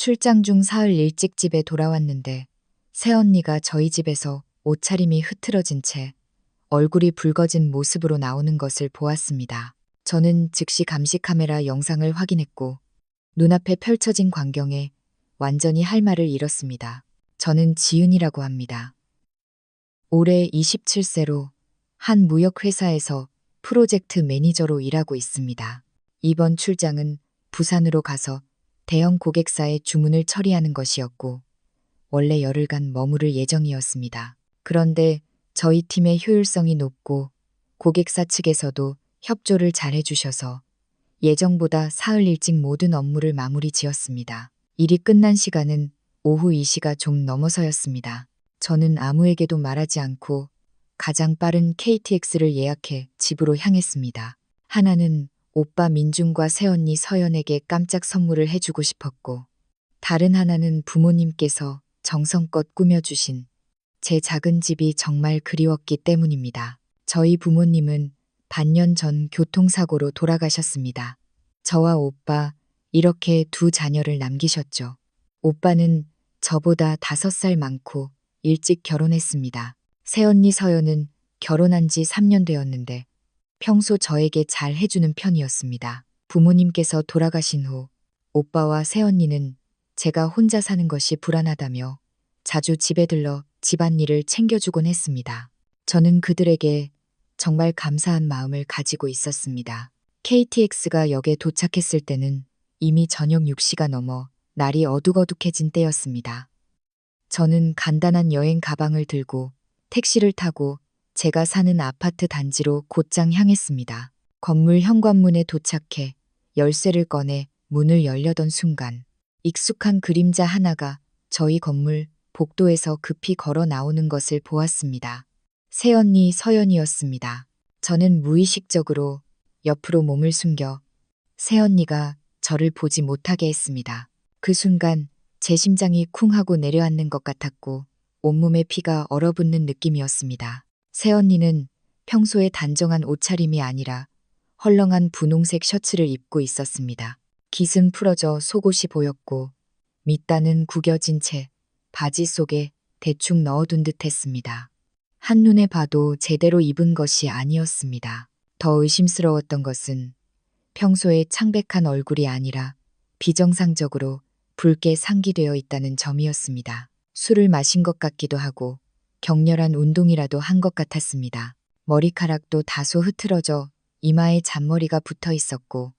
출장 중 사흘 일찍 집에 돌아왔는데 새언니가 저희 집에서 옷차림이 흐트러진 채 얼굴이 붉어진 모습으로 나오는 것을 보았습니다. 저는 즉시 감시 카메라 영상을 확인했고 눈앞에 펼쳐진 광경에 완전히 할 말을 잃었습니다. 저는 지은이라고 합니다. 올해 27세로 한 무역회사에서 프로젝트 매니저로 일하고 있습니다. 이번 출장은 부산으로 가서 대형 고객사의 주문을 처리하는 것이었고 원래 열흘간 머무를 예정이었습니다. 그런데 저희 팀의 효율성이 높고 고객사 측에서도 협조를 잘 해주셔서 예정보다 사흘 일찍 모든 업무를 마무리 지었습니다. 일이 끝난 시간은 오후 2시가 좀 넘어서였습니다. 저는 아무에게도 말하지 않고 가장 빠른 KTX를 예약해 집으로 향했습니다. 하나는 오빠 민중과 새언니 서연에게 깜짝 선물을 해주고 싶었고 다른 하나는 부모님께서 정성껏 꾸며주신 제 작은 집이 정말 그리웠기 때문입니다. 저희 부모님은 반년 전 교통사고로 돌아가셨습니다. 저와 오빠 이렇게 두 자녀를 남기셨죠. 오빠는 저보다 5살 많고 일찍 결혼했습니다. 새언니 서연은 결혼한 지 3년 되었는데 평소 저에게 잘 해주는 편이었습니다. 부모님께서 돌아가신 후 오빠와 새언니는 제가 혼자 사는 것이 불안하다며 자주 집에 들러 집안일을 챙겨주곤 했습니다. 저는 그들에게 정말 감사한 마음을 가지고 있었습니다. KTX가 역에 도착했을 때는 이미 저녁 6시가 넘어 날이 어둑어둑해진 때였습니다. 저는 간단한 여행 가방을 들고 택시를 타고 제가 사는 아파트 단지로 곧장 향했습니다. 건물 현관문에 도착해 열쇠를 꺼내 문을 열려던 순간 익숙한 그림자 하나가 저희 건물 복도에서 급히 걸어 나오는 것을 보았습니다. 새언니 서연이었습니다. 저는 무의식적으로 옆으로 몸을 숨겨 새언니가 저를 보지 못하게 했습니다. 그 순간 제 심장이 쿵 하고 내려앉는 것 같았고 온몸에 피가 얼어붙는 느낌이었습니다. 새언니는 평소에 단정한 옷차림이 아니라 헐렁한 분홍색 셔츠를 입고 있었습니다. 깃은 풀어져 속옷이 보였고 밑단은 구겨진 채 바지 속에 대충 넣어둔 듯 했습니다. 한눈에 봐도 제대로 입은 것이 아니었습니다. 더 의심스러웠던 것은 평소에 창백한 얼굴이 아니라 비정상적으로 붉게 상기되어 있다는 점이었습니다. 술을 마신 것 같기도 하고 격렬한 운동이라도 한 것 같았습니다. 머리카락도 다소 흐트러져 이마에 잔머리가 붙어 있었고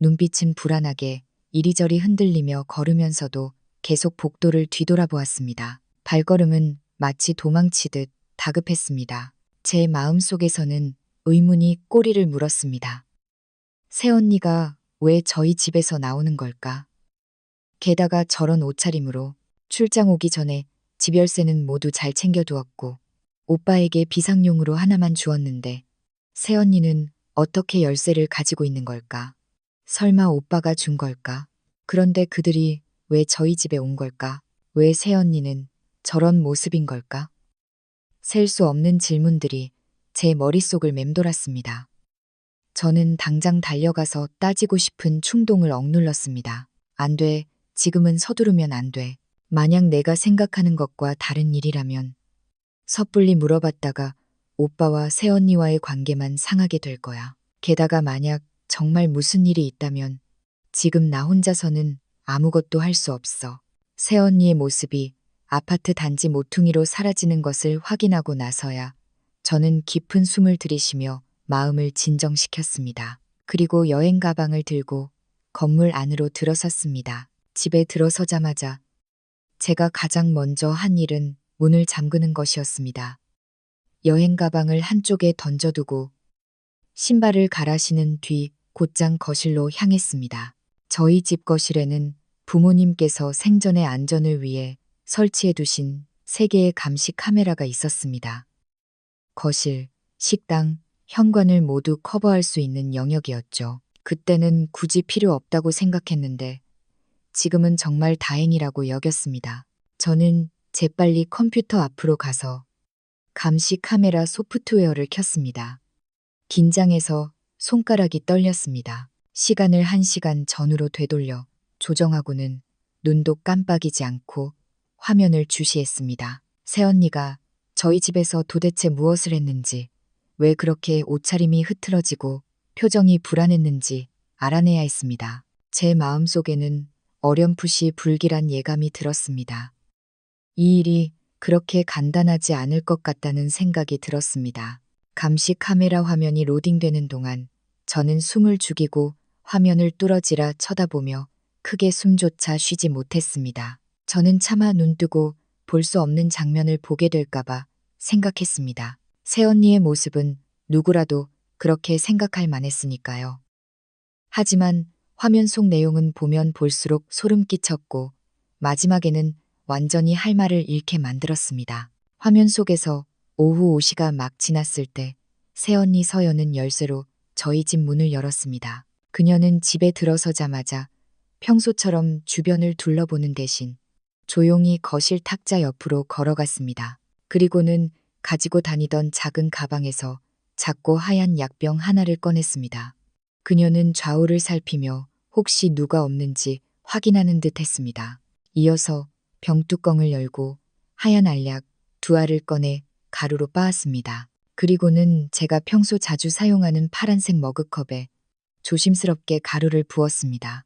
눈빛은 불안하게 이리저리 흔들리며 걸으면서도 계속 복도를 뒤돌아보았습니다. 발걸음은 마치 도망치듯 다급했습니다. 제 마음속에서는 의문이 꼬리를 물었습니다. 새언니가 왜 저희 집에서 나오는 걸까? 게다가 저런 옷차림으로 출장 오기 전에 집 열쇠는 모두 잘 챙겨두었고 오빠에게 비상용으로 하나만 주었는데 새언니는 어떻게 열쇠를 가지고 있는 걸까? 설마 오빠가 준 걸까? 그런데 그들이 왜 저희 집에 온 걸까? 왜 새언니는 저런 모습인 걸까? 셀 수 없는 질문들이 제 머릿속을 맴돌았습니다. 저는 당장 달려가서 따지고 싶은 충동을 억눌렀습니다. 안 돼. 지금은 서두르면 안 돼. 만약 내가 생각하는 것과 다른 일이라면 섣불리 물어봤다가 오빠와 새언니와의 관계만 상하게 될 거야. 게다가 만약 정말 무슨 일이 있다면 지금 나 혼자서는 아무것도 할 수 없어. 새언니의 모습이 아파트 단지 모퉁이로 사라지는 것을 확인하고 나서야 저는 깊은 숨을 들이쉬며 마음을 진정시켰습니다. 그리고 여행 가방을 들고 건물 안으로 들어섰습니다. 집에 들어서자마자 제가 가장 먼저 한 일은 문을 잠그는 것이었습니다. 여행 가방을 한쪽에 던져두고 신발을 갈아 신은 뒤 곧장 거실로 향했습니다. 저희 집 거실에는 부모님께서 생전의 안전을 위해 설치해 두신 3개의 감시 카메라가 있었습니다. 거실, 식당, 현관을 모두 커버할 수 있는 영역이었죠. 그때는 굳이 필요 없다고 생각했는데 지금은 정말 다행이라고 여겼습니다. 저는 재빨리 컴퓨터 앞으로 가서 감시 카메라 소프트웨어를 켰습니다. 긴장해서 손가락이 떨렸습니다. 시간을 1시간 전으로 되돌려 조정하고는 눈도 깜빡이지 않고 화면을 주시했습니다. 새언니가 저희 집에서 도대체 무엇을 했는지, 왜 그렇게 옷차림이 흐트러지고 표정이 불안했는지 알아내야 했습니다. 제 마음속에는 어렴풋이 불길한 예감이 들었습니다. 이 일이 그렇게 간단하지 않을 것 같다는 생각이 들었습니다. 감시 카메라 화면이 로딩되는 동안 저는 숨을 죽이고 화면을 뚫어지라 쳐다보며 크게 숨조차 쉬지 못했습니다. 저는 차마 눈뜨고 볼 수 없는 장면을 보게 될까봐 생각했습니다. 새언니의 모습은 누구라도 그렇게 생각할 만했으니까요. 하지만 화면 속 내용은 보면 볼수록 소름 끼쳤고 마지막에는 완전히 할 말을 잃게 만들었습니다. 화면 속에서 오후 5시가 막 지났을 때 새언니 서연은 열쇠로 저희 집 문을 열었습니다. 그녀는 집에 들어서자마자 평소처럼 주변을 둘러보는 대신 조용히 거실 탁자 옆으로 걸어갔습니다. 그리고는 가지고 다니던 작은 가방에서 작고 하얀 약병 하나를 꺼냈습니다. 그녀는 좌우를 살피며 혹시 누가 없는지 확인하는 듯 했습니다. 이어서 병뚜껑을 열고 하얀 알약 2알을 꺼내 가루로 빻았습니다. 그리고는 제가 평소 자주 사용하는 파란색 머그컵에 조심스럽게 가루를 부었습니다.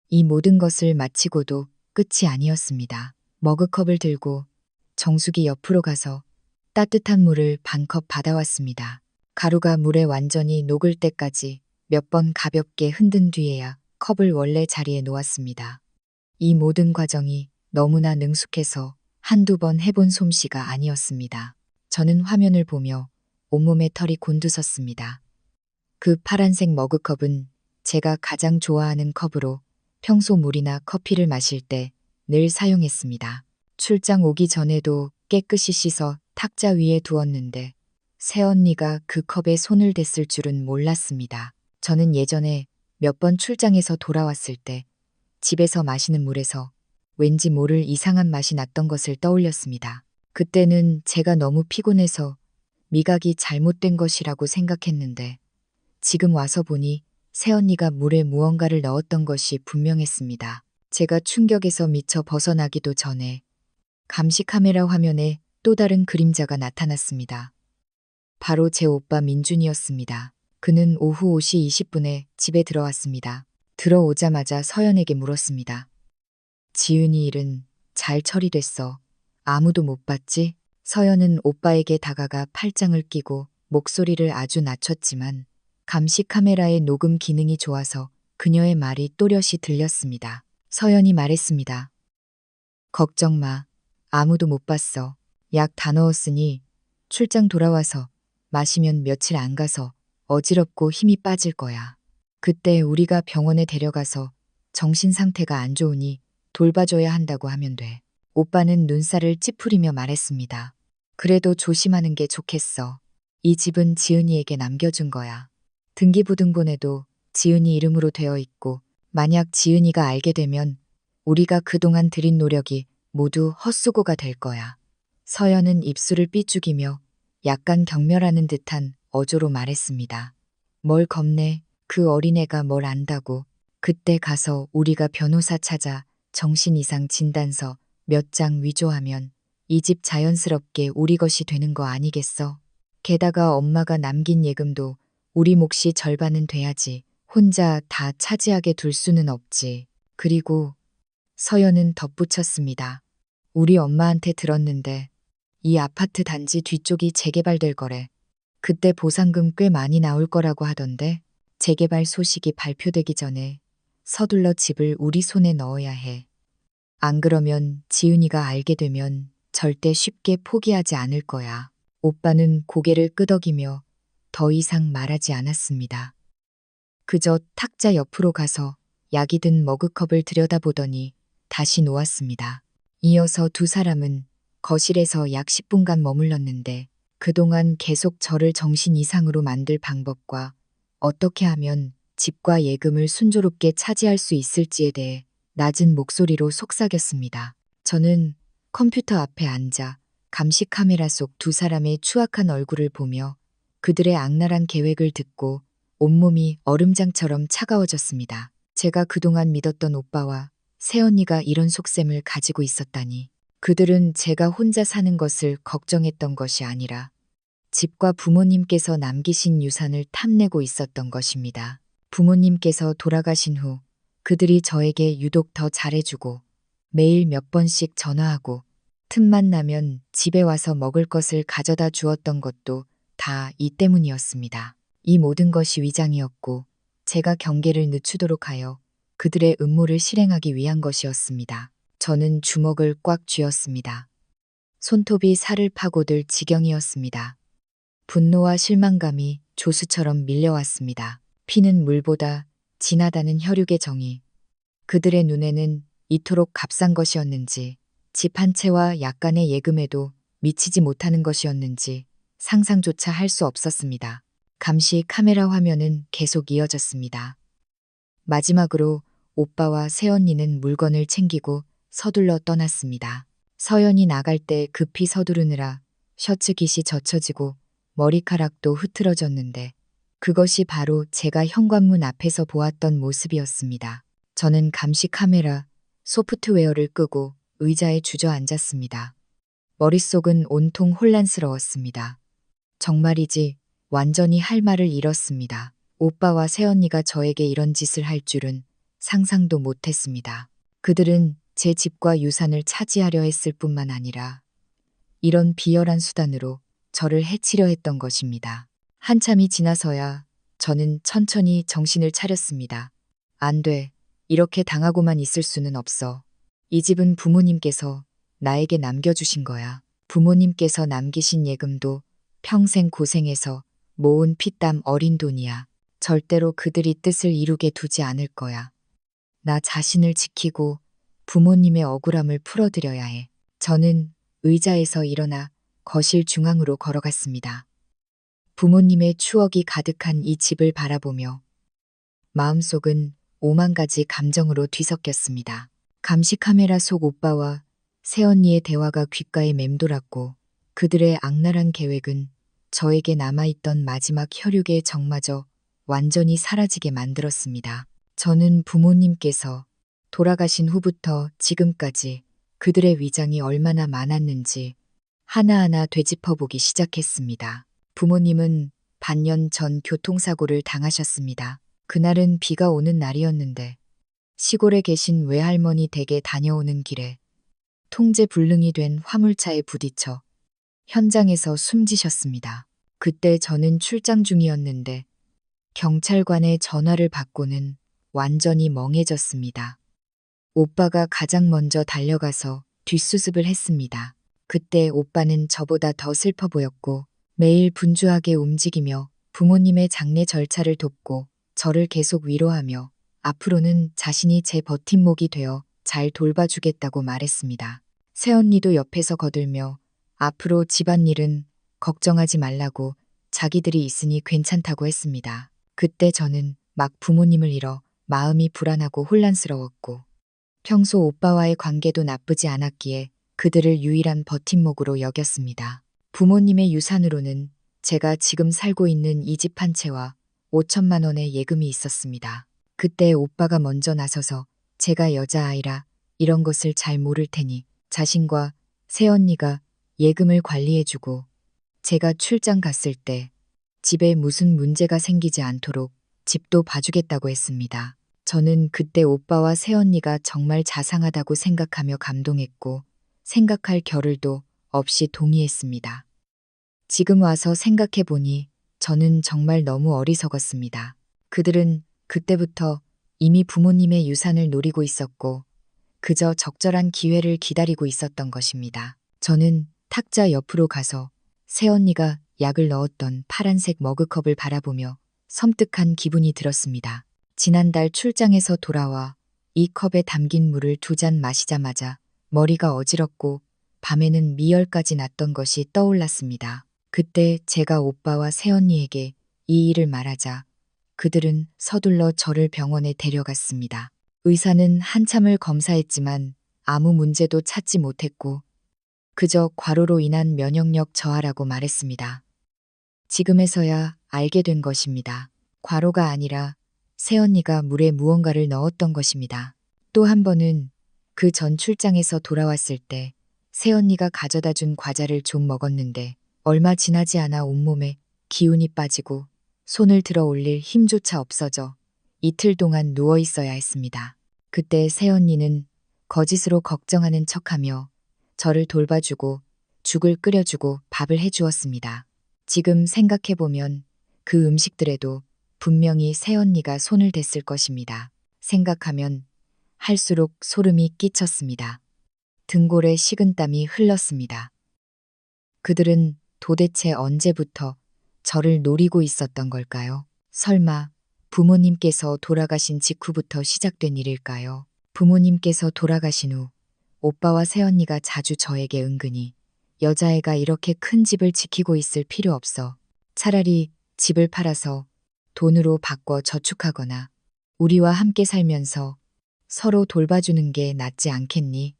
이 모든 것을 마치고도 끝이 아니었습니다. 머그컵을 들고 정수기 옆으로 가서 따뜻한 물을 반컵 받아왔습니다. 가루가 물에 완전히 녹을 때까지 몇 번 가볍게 흔든 뒤에야 컵을 원래 자리에 놓았습니다. 이 모든 과정이 너무나 능숙해서 한두 번 해본 솜씨가 아니었습니다. 저는 화면을 보며 온몸에 털이 곤두섰습니다. 그 파란색 머그컵은 제가 가장 좋아하는 컵으로 평소 물이나 커피를 마실 때 늘 사용했습니다. 출장 오기 전에도 깨끗이 씻어 탁자 위에 두었는데 새언니가 그 컵에 손을 댔을 줄은 몰랐습니다. 저는 예전에 몇 번 출장에서 돌아왔을 때 집에서 마시는 물에서 왠지 모를 이상한 맛이 났던 것을 떠올렸습니다. 그때는 제가 너무 피곤해서 미각이 잘못된 것이라고 생각했는데 지금 와서 보니 새언니가 물에 무언가를 넣었던 것이 분명했습니다. 제가 충격에서 미처 벗어나기도 전에 감시 카메라 화면에 또 다른 그림자가 나타났습니다. 바로 제 오빠 민준이었습니다. 그는 오후 5시 20분에 집에 들어왔습니다. 들어오자마자 서연에게 물었습니다. 지은이 일은 잘 처리됐어. 아무도 못 봤지? 서연은 오빠에게 다가가 팔짱을 끼고 목소리를 아주 낮췄지만 감시 카메라의 녹음 기능이 좋아서 그녀의 말이 또렷이 들렸습니다. 서연이 말했습니다. 걱정 마. 아무도 못 봤어. 약 다 넣었으니 출장 돌아와서 마시면 며칠 안 가서 어지럽고 힘이 빠질 거야. 그때 우리가 병원에 데려가서 정신 상태가 안 좋으니 돌봐줘야 한다고 하면 돼. 오빠는 눈살을 찌푸리며 말했습니다. 그래도 조심하는 게 좋겠어. 이 집은 지은이에게 남겨준 거야. 등기부등본에도 지은이 이름으로 되어 있고 만약 지은이가 알게 되면 우리가 그동안 들인 노력이 모두 헛수고가 될 거야. 서연은 입술을 삐죽이며 약간 경멸하는 듯한 어조로 말했습니다. 뭘 겁내? 그 어린애가 뭘 안다고. 그때 가서 우리가 변호사 찾아 정신 이상 진단서 몇 장 위조하면 이 집 자연스럽게 우리 것이 되는 거 아니겠어? 게다가 엄마가 남긴 예금도 우리 몫이 절반은 돼야지. 혼자 다 차지하게 둘 수는 없지. 그리고 서연은 덧붙였습니다. 우리 엄마한테 들었는데 이 아파트 단지 뒤쪽이 재개발될 거래. 그때 보상금 꽤 많이 나올 거라고 하던데 재개발 소식이 발표되기 전에 서둘러 집을 우리 손에 넣어야 해. 안 그러면 지은이가 알게 되면 절대 쉽게 포기하지 않을 거야. 오빠는 고개를 끄덕이며 더 이상 말하지 않았습니다. 그저 탁자 옆으로 가서 약이 든 머그컵을 들여다보더니 다시 놓았습니다. 이어서 두 사람은 거실에서 약 10분간 머물렀는데 그동안 계속 저를 정신 이상으로 만들 방법과 어떻게 하면 집과 예금을 순조롭게 차지할 수 있을지에 대해 낮은 목소리로 속삭였습니다. 저는 컴퓨터 앞에 앉아 감시 카메라 속 두 사람의 추악한 얼굴을 보며 그들의 악랄한 계획을 듣고 온몸이 얼음장처럼 차가워졌습니다. 제가 그동안 믿었던 오빠와 새언니가 이런 속셈을 가지고 있었다니. 그들은 제가 혼자 사는 것을 걱정했던 것이 아니라 집과 부모님께서 남기신 유산을 탐내고 있었던 것입니다. 부모님께서 돌아가신 후 그들이 저에게 유독 더 잘해주고 매일 몇 번씩 전화하고 틈만 나면 집에 와서 먹을 것을 가져다 주었던 것도 다 이 때문이었습니다. 이 모든 것이 위장이었고 제가 경계를 늦추도록 하여 그들의 음모를 실행하기 위한 것이었습니다. 저는 주먹을 꽉 쥐었습니다. 손톱이 살을 파고들 지경이었습니다. 분노와 실망감이 조수처럼 밀려왔습니다. 피는 물보다 진하다는 혈육의 정의. 그들의 눈에는 이토록 값싼 것이었는지, 집 한 채와 약간의 예금에도 미치지 못하는 것이었는지 상상조차 할 수 없었습니다. 감시 카메라 화면은 계속 이어졌습니다. 마지막으로 오빠와 새언니는 물건을 챙기고 서둘러 떠났습니다. 서연이 나갈 때 급히 서두르느라 셔츠 깃이 젖혀지고 머리카락도 흐트러졌는데 그것이 바로 제가 현관문 앞에서 보았던 모습이었습니다. 저는 감시 카메라, 소프트웨어를 끄고 의자에 주저앉았습니다. 머릿속은 온통 혼란스러웠습니다. 정말이지 완전히 할 말을 잃었습니다. 오빠와 새언니가 저에게 이런 짓을 할 줄은 상상도 못했습니다. 그들은 제 집과 유산을 차지하려 했을 뿐만 아니라 이런 비열한 수단으로 저를 해치려 했던 것입니다. 한참이 지나서야 저는 천천히 정신을 차렸습니다. 안 돼. 이렇게 당하고만 있을 수는 없어. 이 집은 부모님께서 나에게 남겨주신 거야. 부모님께서 남기신 예금도 평생 고생해서 모은 피땀 어린 돈이야. 절대로 그들이 뜻을 이루게 두지 않을 거야. 나 자신을 지키고 부모님의 억울함을 풀어드려야 해. 저는 의자에서 일어나 거실 중앙으로 걸어갔습니다. 부모님의 추억이 가득한 이 집을 바라보며 마음속은 오만 가지 감정으로 뒤섞였습니다. 감시 카메라 속 오빠와 새언니의 대화가 귓가에 맴돌았고 그들의 악랄한 계획은 저에게 남아있던 마지막 혈육의 정마저 완전히 사라지게 만들었습니다. 저는 부모님께서 돌아가신 후부터 지금까지 그들의 위장이 얼마나 많았는지 하나하나 되짚어보기 시작했습니다. 부모님은 반년 전 교통사고를 당하셨습니다. 그날은 비가 오는 날이었는데 시골에 계신 외할머니 댁에 다녀오는 길에 통제불능이 된 화물차에 부딪혀 현장에서 숨지셨습니다. 그때 저는 출장 중이었는데 경찰관의 전화를 받고는 완전히 멍해졌습니다. 오빠가 가장 먼저 달려가서 뒷수습을 했습니다. 그때 오빠는 저보다 더 슬퍼 보였고 매일 분주하게 움직이며 부모님의 장례 절차를 돕고 저를 계속 위로하며 앞으로는 자신이 제 버팀목이 되어 잘 돌봐주겠다고 말했습니다. 새언니도 옆에서 거들며 앞으로 집안일은 걱정하지 말라고 자기들이 있으니 괜찮다고 했습니다. 그때 저는 막 부모님을 잃어 마음이 불안하고 혼란스러웠고 평소 오빠와의 관계도 나쁘지 않았기에 그들을 유일한 버팀목으로 여겼습니다. 부모님의 유산으로는 제가 지금 살고 있는 이 집 한 채와 5천만 원의 예금이 있었습니다. 그때 오빠가 먼저 나서서 제가 여자아이라 이런 것을 잘 모를 테니 자신과 새언니가 예금을 관리해주고 제가 출장 갔을 때 집에 무슨 문제가 생기지 않도록 집도 봐주겠다고 했습니다. 저는 그때 오빠와 새언니가 정말 자상하다고 생각하며 감동했고 생각할 겨를도 없이 동의했습니다. 지금 와서 생각해보니 저는 정말 너무 어리석었습니다. 그들은 그때부터 이미 부모님의 유산을 노리고 있었고 그저 적절한 기회를 기다리고 있었던 것입니다. 저는 탁자 옆으로 가서 새언니가 약을 넣었던 파란색 머그컵을 바라보며 섬뜩한 기분이 들었습니다. 지난달 출장에서 돌아와 이 컵에 담긴 물을 2잔 마시자마자 머리가 어지럽고 밤에는 미열까지 났던 것이 떠올랐습니다. 그때 제가 오빠와 새언니에게 이 일을 말하자 그들은 서둘러 저를 병원에 데려갔습니다. 의사는 한참을 검사했지만 아무 문제도 찾지 못했고 그저 과로로 인한 면역력 저하라고 말했습니다. 지금에서야 알게 된 것입니다. 과로가 아니라 새언니가 물에 무언가를 넣었던 것입니다. 또 한 번은 그 전 출장에서 돌아왔을 때 새언니가 가져다 준 과자를 좀 먹었는데 얼마 지나지 않아 온몸에 기운이 빠지고 손을 들어 올릴 힘조차 없어져 이틀 동안 누워 있어야 했습니다. 그때 새언니는 거짓으로 걱정하는 척하며 저를 돌봐주고 죽을 끓여주고 밥을 해주었습니다. 지금 생각해보면 그 음식들에도 분명히 새언니가 손을 댔을 것입니다. 생각하면 할수록 소름이 끼쳤습니다. 등골에 식은땀이 흘렀습니다. 그들은 도대체 언제부터 저를 노리고 있었던 걸까요? 설마 부모님께서 돌아가신 직후부터 시작된 일일까요? 부모님께서 돌아가신 후 오빠와 새언니가 자주 저에게 은근히 여자애가 이렇게 큰 집을 지키고 있을 필요 없어. 차라리 집을 팔아서 돈으로 바꿔 저축하거나 우리와 함께 살면서 서로 돌봐주는 게 낫지 않겠니?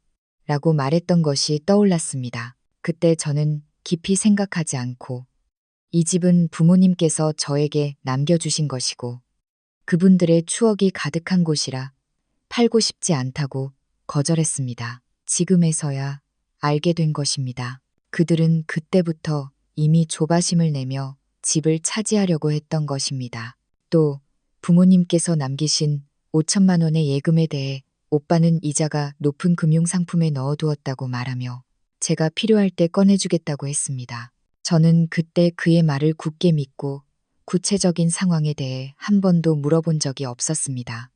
라고 말했던 것이 떠올랐습니다. 그때 저는 깊이 생각하지 않고 이 집은 부모님께서 저에게 남겨주신 것이고 그분들의 추억이 가득한 곳이라 팔고 싶지 않다고 거절했습니다. 지금에서야 알게 된 것입니다. 그들은 그때부터 이미 조바심을 내며 집을 차지하려고 했던 것입니다. 또 부모님께서 남기신 5천만 원의 예금에 대해 오빠는 이자가 높은 금융상품에 넣어두었다고 말하며 제가 필요할 때 꺼내주겠다고 했습니다. 저는 그때 그의 말을 굳게 믿고 구체적인 상황에 대해 한 번도 물어본 적이 없었습니다.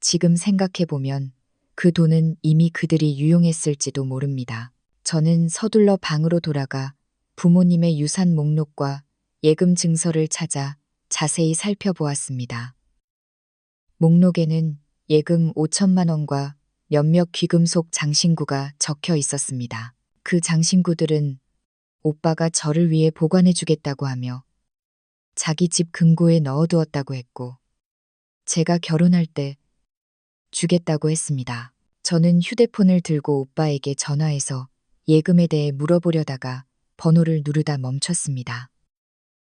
지금 생각해보면 그 돈은 이미 그들이 유용했을지도 모릅니다. 저는 서둘러 방으로 돌아가 부모님의 유산 목록과 예금 증서를 찾아 자세히 살펴보았습니다. 목록에는 예금 5천만 원과 몇몇 귀금속 장신구가 적혀 있었습니다. 그 장신구들은 오빠가 저를 위해 보관해 주겠다고 하며 자기 집 금고에 넣어두었다고 했고 제가 결혼할 때 주겠다고 했습니다. 저는 휴대폰을 들고 오빠에게 전화해서 예금에 대해 물어보려다가 번호를 누르다 멈췄습니다.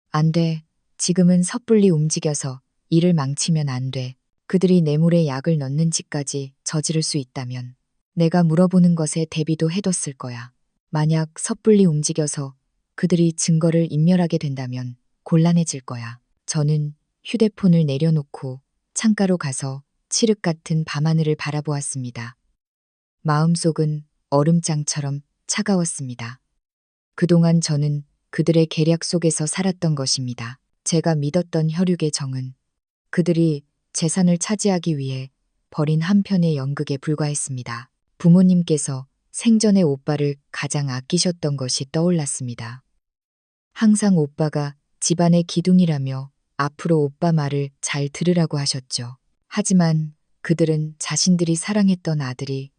안 돼. 지금은 섣불리 움직여서 일을 망치면 안 돼. 그들이 뇌물에 약을 넣는지까지 저지를 수 있다면 내가 물어보는 것에 대비도 해뒀을 거야. 만약 섣불리 움직여서 그들이 증거를 인멸하게 된다면 곤란해질 거야. 저는 휴대폰을 내려놓고 창가로 가서 칠흑 같은 밤하늘을 바라보았습니다. 마음속은 얼음장처럼 차가웠습니다. 그동안 저는 그들의 계략 속에서 살았던 것입니다. 제가 믿었던 혈육의 정은 그들이 재산을 차지하기 위해 벌인 한편의 연극에 불과했습니다. 부모님께서 생전에 오빠를 가장 아끼셨던 것이 떠올랐습니다. 항상 오빠가 집안의 기둥이라며 앞으로 오빠 말을 잘 들으라고 하셨죠. 하지만 그들은 자신들이 사랑했던 아들이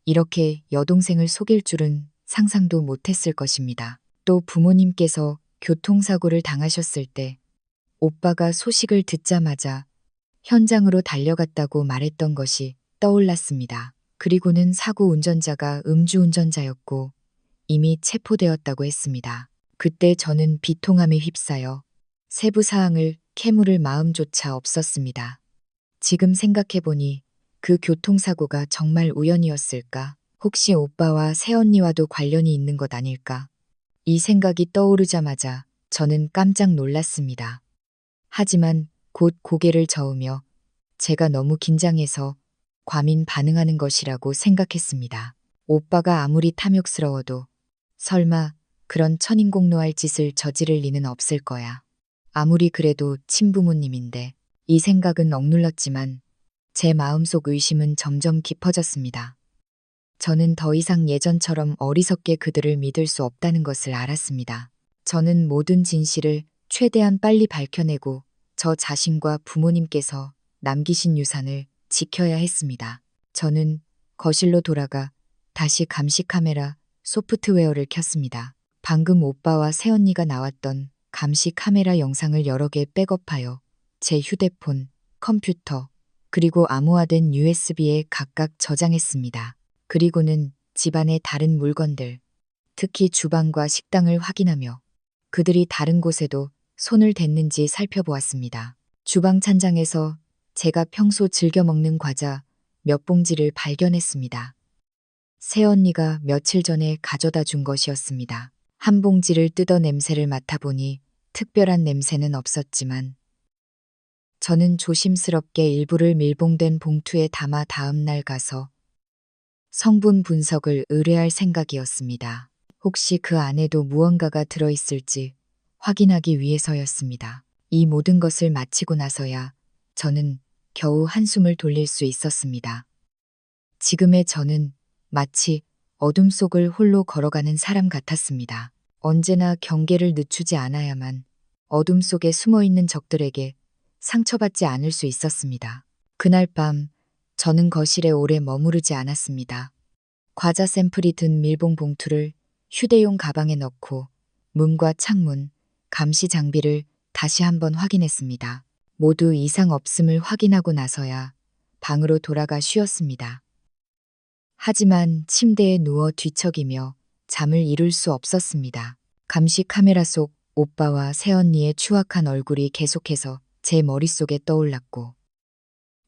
이렇게 여동생을 속일 줄은 상상도 못했을 것입니다. 또 부모님께서 교통사고를 당하셨을 때 오빠가 소식을 듣자마자 현장으로 달려갔다고 말했던 것이 떠올랐습니다. 그리고는 사고 운전자가 음주운전자였고 이미 체포되었다고 했습니다. 그때 저는 비통함에 휩싸여 세부 사항을 캐물을 마음조차 없었습니다. 지금 생각해보니 그 교통사고가 정말 우연이었을까? 혹시 오빠와 새언니와도 관련이 있는 것 아닐까? 이 생각이 떠오르자마자 저는 깜짝 놀랐습니다. 하지만 곧 고개를 저으며 제가 너무 긴장해서 과민 반응하는 것이라고 생각했습니다. 오빠가 아무리 탐욕스러워도 설마 그런 천인공노할 짓을 저지를 리는 없을 거야. 아무리 그래도 친부모님인데 이 생각은 억눌렀지만 제 마음속 의심은 점점 깊어졌습니다. 저는 더 이상 예전처럼 어리석게 그들을 믿을 수 없다는 것을 알았습니다. 저는 모든 진실을 최대한 빨리 밝혀내고 저 자신과 부모님께서 남기신 유산을 지켜야 했습니다. 저는 거실로 돌아가 다시 감시 카메라 소프트웨어를 켰습니다. 방금 오빠와 새언니가 나왔던 감시 카메라 영상을 여러 개 백업하여 제 휴대폰, 컴퓨터, 그리고 암호화된 USB에 각각 저장했습니다. 그리고는 집안의 다른 물건들, 특히 주방과 식당을 확인하며 그들이 다른 곳에도 손을 댔는지 살펴보았습니다. 주방 찬장에서 제가 평소 즐겨 먹는 과자 몇 봉지를 발견했습니다. 새언니가 며칠 전에 가져다 준 것이었습니다. 한 봉지를 뜯어 냄새를 맡아보니 특별한 냄새는 없었지만 저는 조심스럽게 일부를 밀봉된 봉투에 담아 다음 날 가서 성분 분석을 의뢰할 생각이었습니다. 혹시 그 안에도 무언가가 들어있을지 확인하기 위해서였습니다. 이 모든 것을 마치고 나서야 저는 겨우 한숨을 돌릴 수 있었습니다. 지금의 저는 마치 어둠 속을 홀로 걸어가는 사람 같았습니다. 언제나 경계를 늦추지 않아야만 어둠 속에 숨어있는 적들에게 상처받지 않을 수 있었습니다. 그날 밤 저는 거실에 오래 머무르지 않았습니다. 과자 샘플이 든 밀봉 봉투를 휴대용 가방에 넣고 문과 창문, 감시 장비를 다시 한번 확인했습니다. 모두 이상 없음을 확인하고 나서야 방으로 돌아가 쉬었습니다. 하지만 침대에 누워 뒤척이며 잠을 이룰 수 없었습니다. 감시 카메라 속 오빠와 새언니의 추악한 얼굴이 계속해서 제 머릿속에 떠올랐고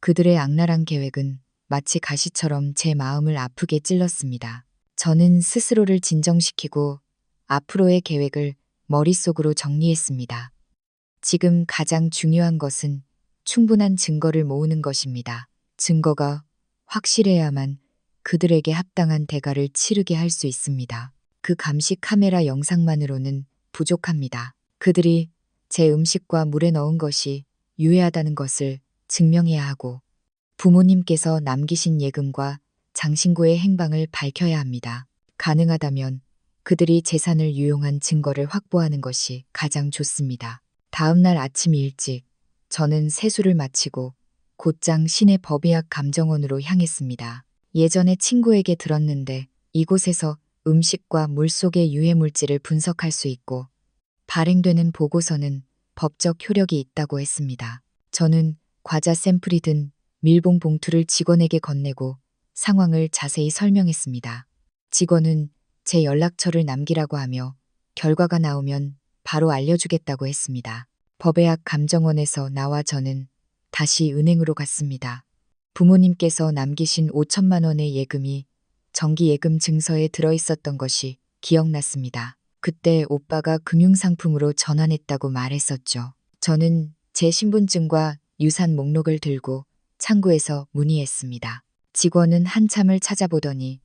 그들의 악랄한 계획은 마치 가시처럼 제 마음을 아프게 찔렀습니다. 저는 스스로를 진정시키고 앞으로의 계획을 머릿속으로 정리했습니다. 지금 가장 중요한 것은 충분한 증거를 모으는 것입니다. 증거가 확실해야만 그들에게 합당한 대가를 치르게 할 수 있습니다. 그 감시 카메라 영상만으로는 부족합니다. 그들이 제 음식과 물에 넣은 것이 유해하다는 것을 증명해야 하고 부모님께서 남기신 예금과 장신구의 행방을 밝혀야 합니다. 가능하다면 그들이 재산을 유용한 증거를 확보하는 것이 가장 좋습니다. 다음 날 아침 일찍 저는 세수를 마치고 곧장 시내 법의학 감정원으로 향했습니다. 예전에 친구에게 들었는데 이곳에서 음식과 물 속의 유해 물질을 분석할 수 있고 발행되는 보고서는 법적 효력이 있다고 했습니다. 저는 과자 샘플이 든 밀봉 봉투를 직원에게 건네고 상황을 자세히 설명했습니다. 직원은 제 연락처를 남기라고 하며 결과가 나오면 바로 알려주겠다고 했습니다. 법의학 감정원에서 나와 저는 다시 은행으로 갔습니다. 부모님께서 남기신 5천만 원의 예금이 정기예금 증서에 들어있었던 것이 기억났습니다. 그때 오빠가 금융상품으로 전환했다고 말했었죠. 저는 제 신분증과 유산 목록을 들고 창구에서 문의했습니다. 직원은 한참을 찾아보더니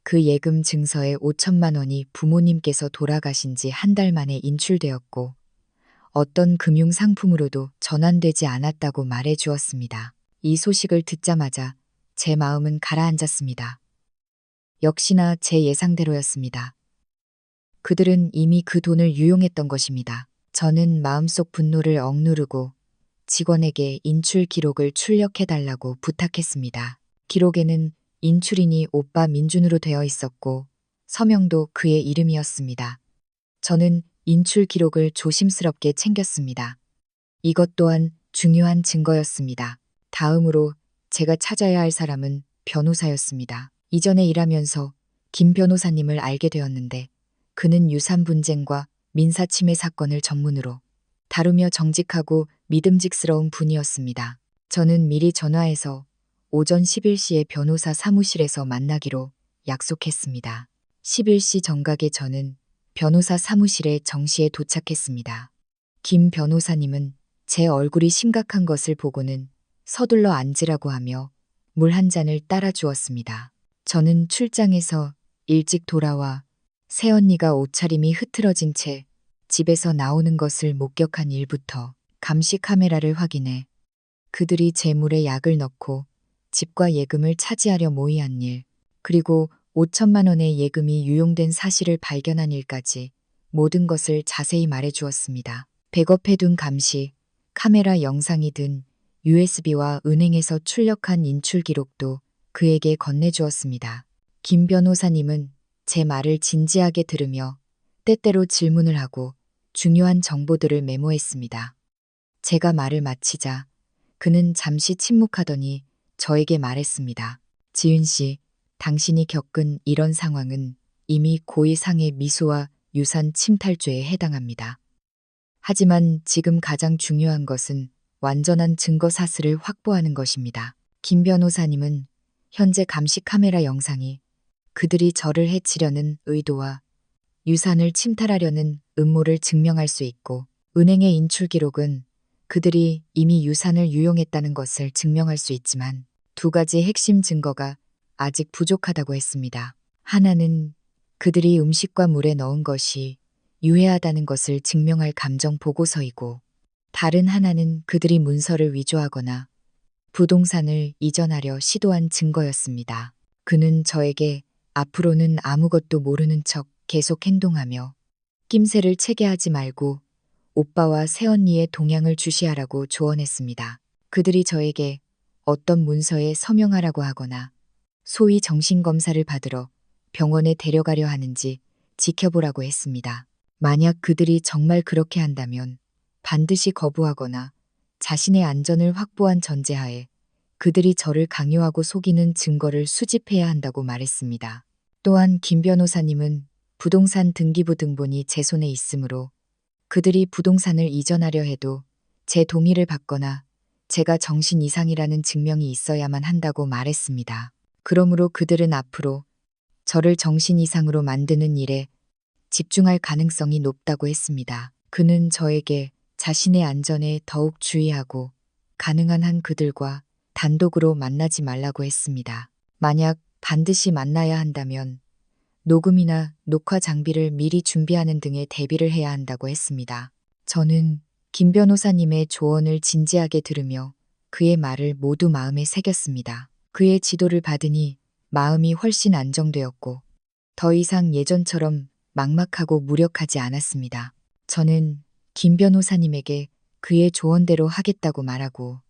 그 예금 증서에 5천만 원이 부모님께서 돌아가신 지 한 달 만에 인출되었고 어떤 금융상품으로도 전환되지 않았다고 말해 주었습니다. 이 소식을 듣자마자 제 마음은 가라앉았습니다. 역시나 제 예상대로였습니다. 그들은 이미 그 돈을 유용했던 것입니다. 저는 마음속 분노를 억누르고 직원에게 인출 기록을 출력해달라고 부탁했습니다. 기록에는 인출인이 오빠 민준으로 되어 있었고 서명도 그의 이름이었습니다. 저는 인출 기록을 조심스럽게 챙겼습니다. 이것 또한 중요한 증거였습니다. 다음으로 제가 찾아야 할 사람은 변호사였습니다. 이전에 일하면서 김 변호사님을 알게 되었는데 그는 유산 분쟁과 민사침해 사건을 전문으로 다루며 정직하고 믿음직스러운 분이었습니다. 저는 미리 전화해서 오전 11시에 변호사 사무실에서 만나기로 약속했습니다. 11시 정각에 저는 변호사 사무실에 정시에 도착했습니다. 김 변호사님은 제 얼굴이 심각한 것을 보고는 서둘러 앉으라고 하며 물 한 잔을 따라 주었습니다. 저는 출장에서 일찍 돌아와 새언니가 옷차림이 흐트러진 채 집에서 나오는 것을 목격한 일부터 감시 카메라를 확인해 그들이 제 물에 약을 넣고 집과 예금을 차지하려 모의한 일, 그리고 5천만 원의 예금이 유용된 사실을 발견한 일까지 모든 것을 자세히 말해 주었습니다. 백업해둔 감시, 카메라 영상이 든 USB와 은행에서 출력한 인출 기록도 그에게 건네주었습니다. 김 변호사님은 제 말을 진지하게 들으며 때때로 질문을 하고 중요한 정보들을 메모했습니다. 제가 말을 마치자 그는 잠시 침묵하더니 저에게 말했습니다. 지은 씨, 당신이 겪은 이런 상황은 이미 고의상해 미수와 유산 침탈죄에 해당합니다. 하지만 지금 가장 중요한 것은 완전한 증거 사실을 확보하는 것입니다. 김 변호사님은 현재 감시 카메라 영상이 그들이 저를 해치려는 의도와 유산을 침탈하려는 음모를 증명할 수 있고, 은행의 인출 기록은 그들이 이미 유산을 유용했다는 것을 증명할 수 있지만, 두 가지 핵심 증거가 아직 부족하다고 했습니다. 하나는 그들이 음식과 물에 넣은 것이 유해하다는 것을 증명할 감정 보고서이고, 다른 하나는 그들이 문서를 위조하거나 부동산을 이전하려 시도한 증거였습니다. 그는 저에게 앞으로는 아무것도 모르는 척 계속 행동하며 낌새를 채게 하지 말고 오빠와 새언니의 동향을 주시하라고 조언했습니다. 그들이 저에게 어떤 문서에 서명하라고 하거나 소위 정신검사를 받으러 병원에 데려가려 하는지 지켜보라고 했습니다. 만약 그들이 정말 그렇게 한다면 반드시 거부하거나 자신의 안전을 확보한 전제하에 그들이 저를 강요하고 속이는 증거를 수집해야 한다고 말했습니다. 또한 김 변호사님은 부동산 등기부 등본이 제 손에 있으므로 그들이 부동산을 이전하려 해도 제 동의를 받거나 제가 정신 이상이라는 증명이 있어야만 한다고 말했습니다. 그러므로 그들은 앞으로 저를 정신 이상으로 만드는 일에 집중할 가능성이 높다고 했습니다. 그는 저에게 자신의 안전에 더욱 주의하고 가능한 한 그들과 단독으로 만나지 말라고 했습니다. 만약 반드시 만나야 한다면 녹음이나 녹화 장비를 미리 준비하는 등의 대비를 해야 한다고 했습니다. 저는 김 변호사님의 조언을 진지하게 들으며 그의 말을 모두 마음에 새겼습니다. 그의 지도를 받으니 마음이 훨씬 안정되었고 더 이상 예전처럼 막막하고 무력하지 않았습니다. 저는 김 변호사님에게 그의 조언대로 하겠다고 말하고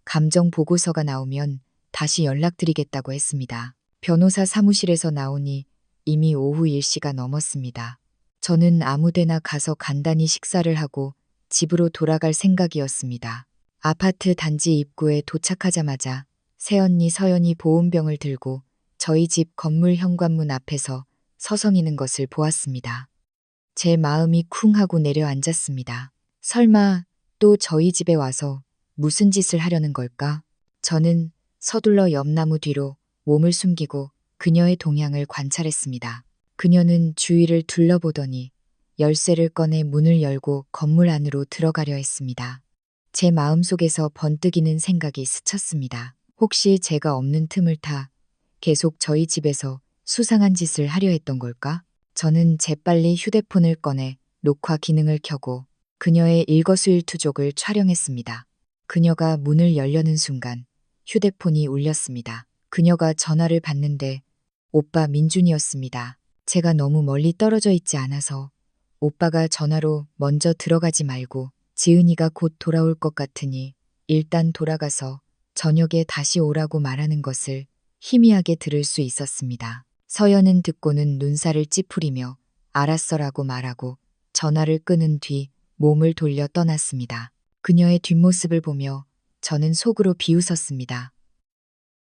감정 보고서가 나오면 다시 연락드리겠다고 했습니다. 변호사 사무실에서 나오니 이미 오후 1시가 넘었습니다. 저는 아무데나 가서 간단히 식사를 하고 집으로 돌아갈 생각이었습니다. 아파트 단지 입구에 도착하자마자 새언니 서연이 보온병을 들고 저희 집 건물 현관문 앞에서 서성이는 것을 보았습니다. 제 마음이 쿵 하고 내려앉았습니다. 설마 또 저희 집에 와서 무슨 짓을 하려는 걸까? 저는 서둘러 옆나무 뒤로 몸을 숨기고 그녀의 동향을 관찰했습니다. 그녀는 주위를 둘러보더니 열쇠를 꺼내 문을 열고 건물 안으로 들어가려 했습니다. 제 마음속에서 번뜩이는 생각이 스쳤습니다. 혹시 제가 없는 틈을 타 계속 저희 집에서 수상한 짓을 하려 했던 걸까? 저는 재빨리 휴대폰을 꺼내 녹화 기능을 켜고 그녀의 일거수일투족을 촬영했습니다. 그녀가 문을 열려는 순간 휴대폰이 울렸습니다. 그녀가 전화를 받는데 오빠 민준이었습니다. 제가 너무 멀리 떨어져 있지 않아서 오빠가 전화로 먼저 들어가지 말고 지은이가 곧 돌아올 것 같으니 일단 돌아가서 저녁에 다시 오라고 말하는 것을 희미하게 들을 수 있었습니다. 서연은 듣고는 눈살을 찌푸리며 알았어라고 말하고 전화를 끊은 뒤 몸을 돌려 떠났습니다. 그녀의 뒷모습을 보며 저는 속으로 비웃었습니다.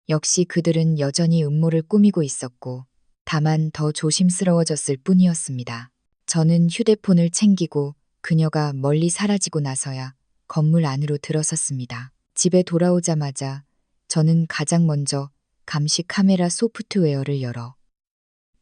역시 그들은 여전히 음모를 꾸미고 있었고 다만 더 조심스러워졌을 뿐이었습니다. 저는 휴대폰을 챙기고 그녀가 멀리 사라지고 나서야 건물 안으로 들어섰습니다. 집에 돌아오자마자 저는 가장 먼저 감시 카메라 소프트웨어를 열어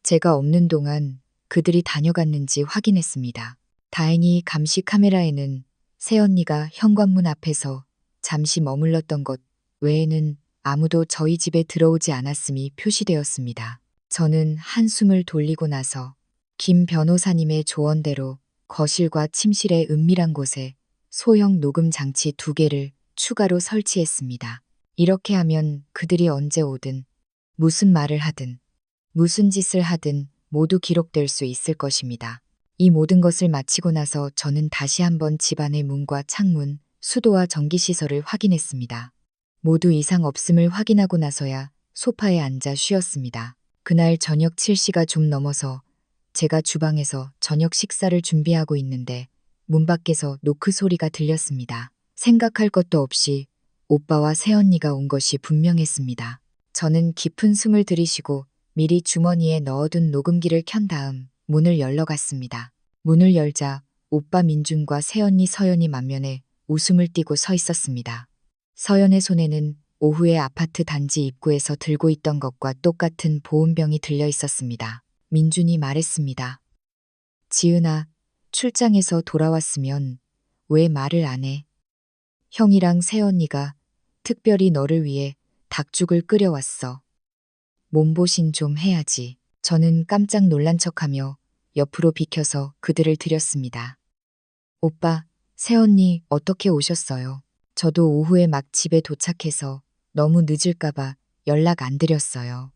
제가 없는 동안 그들이 다녀갔는지 확인했습니다. 다행히 감시 카메라에는 새언니가 현관문 앞에서 잠시 머물렀던 것 외에는 아무도 저희 집에 들어오지 않았음이 표시되었습니다. 저는 한숨을 돌리고 나서 김 변호사님의 조언대로 거실과 침실의 은밀한 곳에 소형 녹음 장치 2개를 추가로 설치했습니다. 이렇게 하면 그들이 언제 오든 무슨 말을 하든 무슨 짓을 하든 모두 기록될 수 있을 것입니다. 이 모든 것을 마치고 나서 저는 다시 한번 집안의 문과 창문, 수도와 전기시설을 확인했습니다. 모두 이상 없음을 확인하고 나서야 소파에 앉아 쉬었습니다. 그날 저녁 7시가 좀 넘어서 제가 주방에서 저녁 식사를 준비하고 있는데 문 밖에서 노크 소리가 들렸습니다. 생각할 것도 없이 오빠와 새언니가 온 것이 분명했습니다. 저는 깊은 숨을 들이쉬고 미리 주머니에 넣어둔 녹음기를 켠 다음 문을 열러 갔습니다. 문을 열자 오빠 민준과 새언니 서연이 만면에 웃음을 띠고 서 있었습니다. 서연의 손에는 오후에 아파트 단지 입구에서 들고 있던 것과 똑같은 보온병이 들려 있었습니다. 민준이 말했습니다. 지은아, 출장에서 돌아왔으면 왜 말을 안 해? 형이랑 새언니가 특별히 너를 위해 닭죽을 끓여왔어. 몸보신 좀 해야지. 저는 깜짝 놀란 척하며 옆으로 비켜서 그들을 드렸습니다. 오빠, 새언니 어떻게 오셨어요? 저도 오후에 막 집에 도착해서 너무 늦을까봐 연락 안 드렸어요.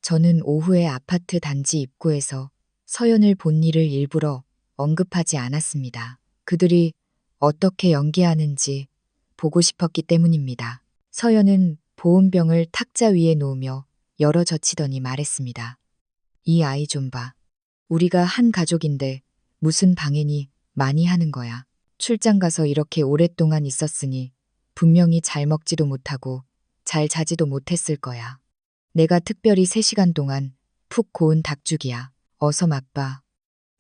저는 오후에 아파트 단지 입구에서 서연을 본 일을 일부러 언급하지 않았습니다. 그들이 어떻게 연기하는지 보고 싶었기 때문입니다. 서연은 보온병을 탁자 위에 놓으며 열어 젖히더니 말했습니다. 이 아이 좀 봐. 우리가 한 가족인데 무슨 방해니 많이 하는 거야. 출장 가서 이렇게 오랫동안 있었으니 분명히 잘 먹지도 못하고 잘 자지도 못했을 거야. 내가 특별히 3시간 동안 푹 고운 닭죽이야. 어서 맛봐.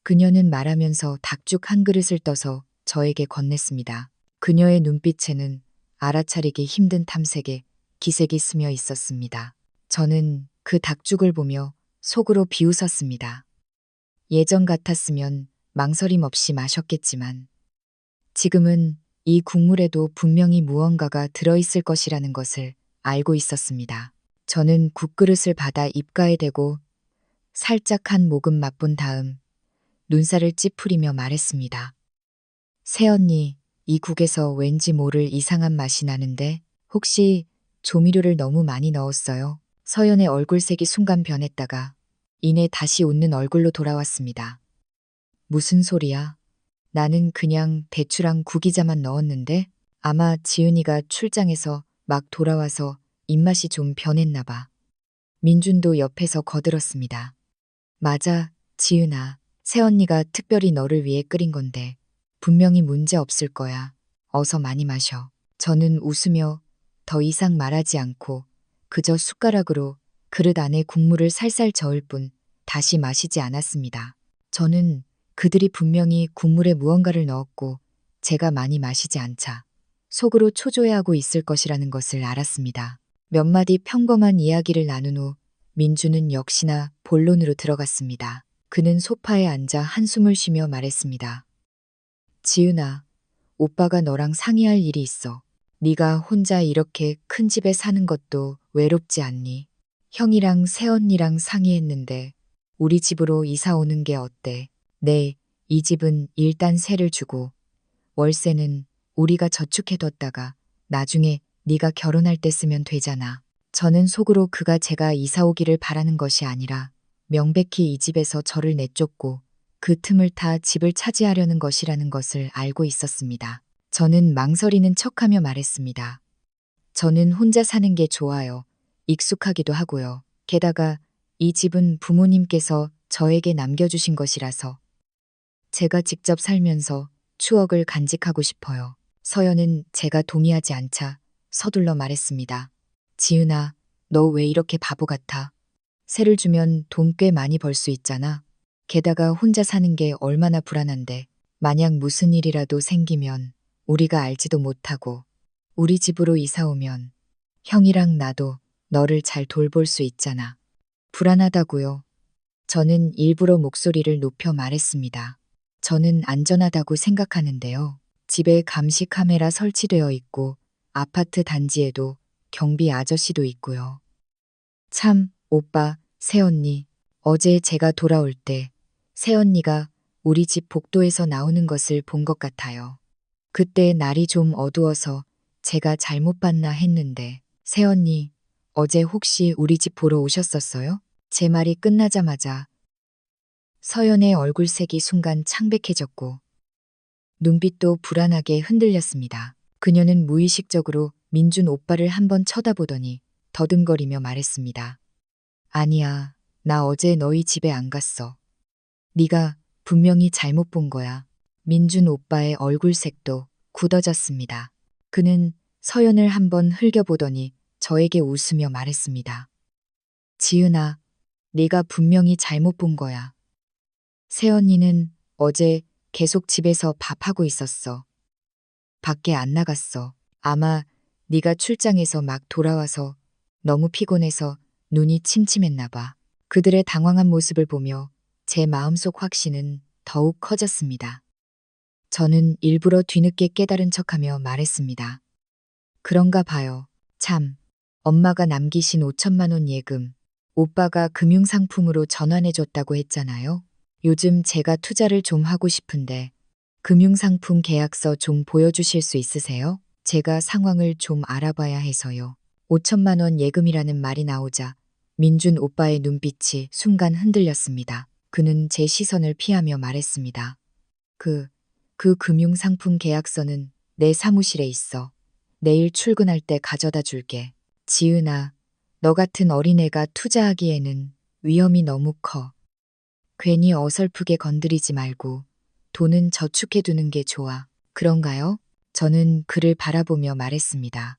그녀는 말하면서 닭죽 한 그릇을 떠서 저에게 건넸습니다. 그녀의 눈빛에는 알아차리기 힘든 탐색에 기색이 스며 있었습니다. 저는 그 닭죽을 보며 속으로 비웃었습니다. 예전 같았으면 망설임 없이 마셨겠지만 지금은 이 국물에도 분명히 무언가가 들어있을 것이라는 것을 알고 있었습니다. 저는 국그릇을 받아 입가에 대고 살짝 한 모금 맛본 다음 눈살을 찌푸리며 말했습니다. 새언니, 이 국에서 왠지 모를 이상한 맛이 나는데 혹시 조미료를 너무 많이 넣었어요? 서연의 얼굴색이 순간 변했다가 이내 다시 웃는 얼굴로 돌아왔습니다. 무슨 소리야? 나는 그냥 대추랑 구기자만 넣었는데 아마 지은이가 출장에서 막 돌아와서 입맛이 좀 변했나 봐. 민준도 옆에서 거들었습니다. 맞아, 지은아. 새언니가 특별히 너를 위해 끓인 건데 분명히 문제 없을 거야. 어서 많이 마셔. 저는 웃으며 더 이상 말하지 않고 그저 숟가락으로 그릇 안에 국물을 살살 저을 뿐 다시 마시지 않았습니다. 저는 그들이 분명히 국물에 무언가를 넣었고 제가 많이 마시지 않자 속으로 초조해하고 있을 것이라는 것을 알았습니다. 몇 마디 평범한 이야기를 나눈 후 민주는 역시나 본론으로 들어갔습니다. 그는 소파에 앉아 한숨을 쉬며 말했습니다. 지은아, 오빠가 너랑 상의할 일이 있어. 네가 혼자 이렇게 큰 집에 사는 것도 외롭지 않니? 형이랑 새언니랑 상의했는데 우리 집으로 이사 오는 게 어때? 네, 이 집은 일단 세를 주고 월세는 우리가 저축해뒀다가 나중에 네가 결혼할 때 쓰면 되잖아. 저는 속으로 그가 제가 이사 오기를 바라는 것이 아니라 명백히 이 집에서 저를 내쫓고 그 틈을 타 집을 차지하려는 것이라는 것을 알고 있었습니다. 저는 망설이는 척하며 말했습니다. 저는 혼자 사는 게 좋아요. 익숙하기도 하고요. 게다가 이 집은 부모님께서 저에게 남겨주신 것이라서 제가 직접 살면서 추억을 간직하고 싶어요. 서연은 제가 동의하지 않자 서둘러 말했습니다. 지은아, 너 왜 이렇게 바보 같아? 세를 주면 돈 꽤 많이 벌 수 있잖아. 게다가 혼자 사는 게 얼마나 불안한데 만약 무슨 일이라도 생기면 우리가 알지도 못하고 우리 집으로 이사 오면 형이랑 나도 너를 잘 돌볼 수 있잖아. 불안하다고요. 저는 일부러 목소리를 높여 말했습니다. 저는 안전하다고 생각하는데요. 집에 감시 카메라 설치되어 있고 아파트 단지에도 경비 아저씨도 있고요. 참, 오빠, 새언니. 어제 제가 돌아올 때 새언니가 우리 집 복도에서 나오는 것을 본 것 같아요. 그때 날이 좀 어두워서 제가 잘못 봤나 했는데 새언니, 어제 혹시 우리 집 보러 오셨었어요? 제 말이 끝나자마자 서연의 얼굴색이 순간 창백해졌고 눈빛도 불안하게 흔들렸습니다. 그녀는 무의식적으로 민준 오빠를 한번 쳐다보더니 더듬거리며 말했습니다. 아니야, 나 어제 너희 집에 안 갔어. 네가 분명히 잘못 본 거야. 민준 오빠의 얼굴색도 굳어졌습니다. 그는 서연을 한번 흘겨보더니 저에게 웃으며 말했습니다. 지은아, 네가 분명히 잘못 본 거야. 새언니는 어제 계속 집에서 밥하고 있었어. 밖에 안 나갔어. 아마 네가 출장에서 막 돌아와서 너무 피곤해서 눈이 침침했나 봐. 그들의 당황한 모습을 보며 제 마음속 확신은 더욱 커졌습니다. 저는 일부러 뒤늦게 깨달은 척하며 말했습니다. 그런가 봐요. 참, 엄마가 남기신 5천만 원 예금, 오빠가 금융상품으로 전환해줬다고 했잖아요. 요즘 제가 투자를 좀 하고 싶은데 금융상품 계약서 좀 보여주실 수 있으세요? 제가 상황을 좀 알아봐야 해서요. 5천만 원 예금이라는 말이 나오자 민준 오빠의 눈빛이 순간 흔들렸습니다. 그는 제 시선을 피하며 말했습니다. 그 금융상품 계약서는 내 사무실에 있어. 내일 출근할 때 가져다 줄게. 지은아, 너 같은 어린애가 투자하기에는 위험이 너무 커. 괜히 어설프게 건드리지 말고 돈은 저축해 두는 게 좋아. 그런가요? 저는 그를 바라보며 말했습니다.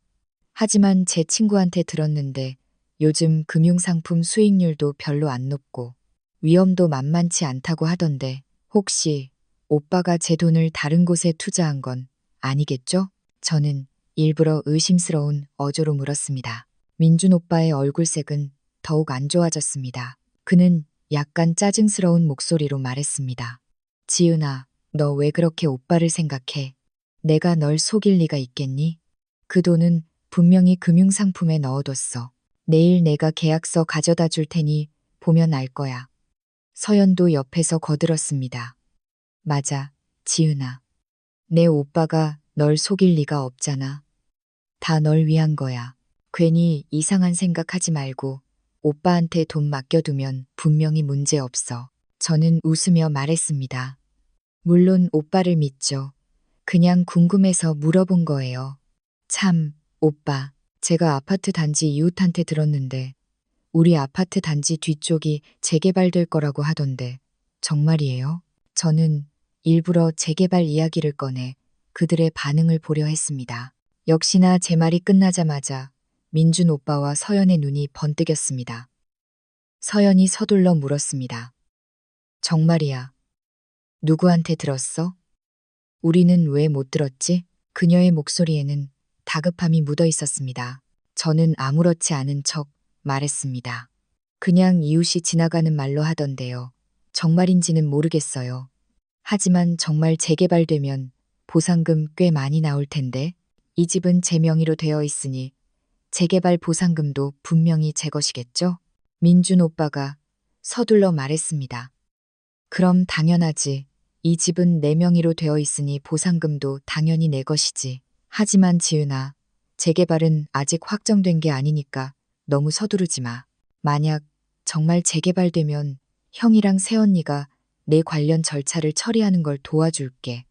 하지만 제 친구한테 들었는데 요즘 금융상품 수익률도 별로 안 높고 위험도 만만치 않다고 하던데 혹시 오빠가 제 돈을 다른 곳에 투자한 건 아니겠죠? 저는 일부러 의심스러운 어조로 물었습니다. 민준 오빠의 얼굴색은 더욱 안 좋아졌습니다. 그는 약간 짜증스러운 목소리로 말했습니다. 지은아, 너 왜 그렇게 오빠를 생각해? 내가 널 속일 리가 있겠니? 그 돈은 분명히 금융상품에 넣어뒀어. 내일 내가 계약서 가져다 줄 테니 보면 알 거야. 서연도 옆에서 거들었습니다. 맞아, 지은아. 내 오빠가 널 속일 리가 없잖아. 다 널 위한 거야. 괜히 이상한 생각하지 말고 오빠한테 돈 맡겨두면 분명히 문제 없어. 저는 웃으며 말했습니다. 물론 오빠를 믿죠. 그냥 궁금해서 물어본 거예요. 참, 오빠. 제가 아파트 단지 이웃한테 들었는데 우리 아파트 단지 뒤쪽이 재개발될 거라고 하던데 정말이에요? 저는 일부러 재개발 이야기를 꺼내 그들의 반응을 보려 했습니다. 역시나 제 말이 끝나자마자 민준 오빠와 서연의 눈이 번뜩였습니다. 서연이 서둘러 물었습니다. 정말이야. 누구한테 들었어? 우리는 왜 못 들었지? 그녀의 목소리에는 다급함이 묻어 있었습니다. 저는 아무렇지 않은 척 말했습니다. 그냥 이웃이 지나가는 말로 하던데요. 정말인지는 모르겠어요. 하지만 정말 재개발되면 보상금 꽤 많이 나올 텐데 이 집은 제 명의로 되어 있으니 재개발 보상금도 분명히 제 것이겠죠? 민준 오빠가 서둘러 말했습니다. 그럼 당연하지. 이 집은 내 명의로 되어 있으니 보상금도 당연히 내 것이지. 하지만 지은아, 재개발은 아직 확정된 게 아니니까 너무 서두르지 마. 만약 정말 재개발되면 형이랑 새언니가 내 관련 절차를 처리하는 걸 도와줄게.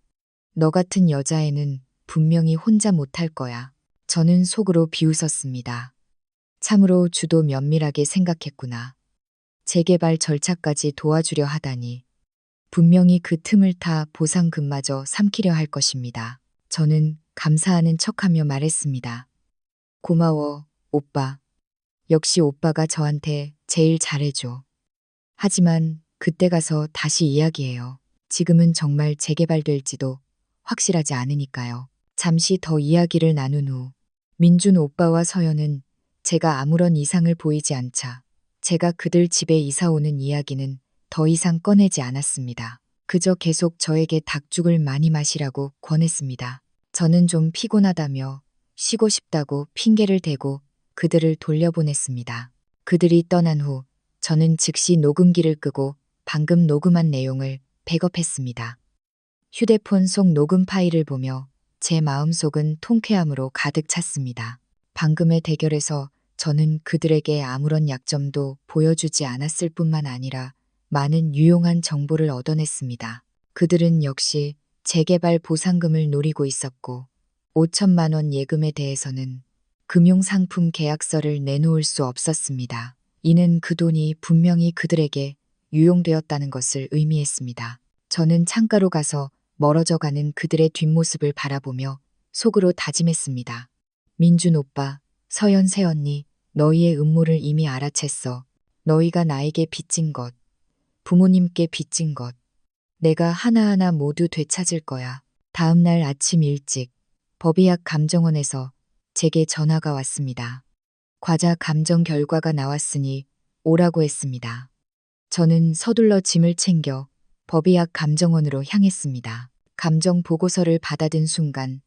너 같은 여자애는 분명히 혼자 못할 거야. 저는 속으로 비웃었습니다. 참으로 주도 면밀하게 생각했구나. 재개발 절차까지 도와주려 하다니. 분명히 그 틈을 타 보상금마저 삼키려 할 것입니다. 저는 감사하는 척하며 말했습니다. 고마워, 오빠. 역시 오빠가 저한테 제일 잘해줘. 하지만 그때 가서 다시 이야기해요. 지금은 정말 재개발될지도 확실하지 않으니까요. 잠시 더 이야기를 나눈 후 민준 오빠와 서연은 제가 아무런 이상을 보이지 않자 제가 그들 집에 이사 오는 이야기는 더 이상 꺼내지 않았습니다. 그저 계속 저에게 닭죽을 많이 마시라고 권했습니다. 저는 좀 피곤하다며 쉬고 싶다고 핑계를 대고 그들을 돌려보냈습니다. 그들이 떠난 후 저는 즉시 녹음기를 끄고 방금 녹음한 내용을 백업했습니다. 휴대폰 속 녹음 파일을 보며 제 마음속은 통쾌함으로 가득 찼습니다. 방금의 대결에서 저는 그들에게 아무런 약점도 보여주지 않았을 뿐만 아니라 많은 유용한 정보를 얻어냈습니다. 그들은 역시 재개발 보상금을 노리고 있었고 5천만 원 예금에 대해서는 금융상품 계약서를 내놓을 수 없었습니다. 이는 그 돈이 분명히 그들에게 유용되었다는 것을 의미했습니다. 저는 창가로 가서 멀어져가는 그들의 뒷모습을 바라보며 속으로 다짐했습니다. 민준 오빠, 서연 새언니, 너희의 음모를 이미 알아챘어. 너희가 나에게 빚진 것, 부모님께 빚진 것, 내가 하나하나 모두 되찾을 거야. 다음 날 아침 일찍 법의학 감정원에서 제게 전화가 왔습니다. 과자 감정 결과가 나왔으니 오라고 했습니다. 저는 서둘러 짐을 챙겨 법의학 감정원으로 향했습니다. 감정 보고서를 받아든 순간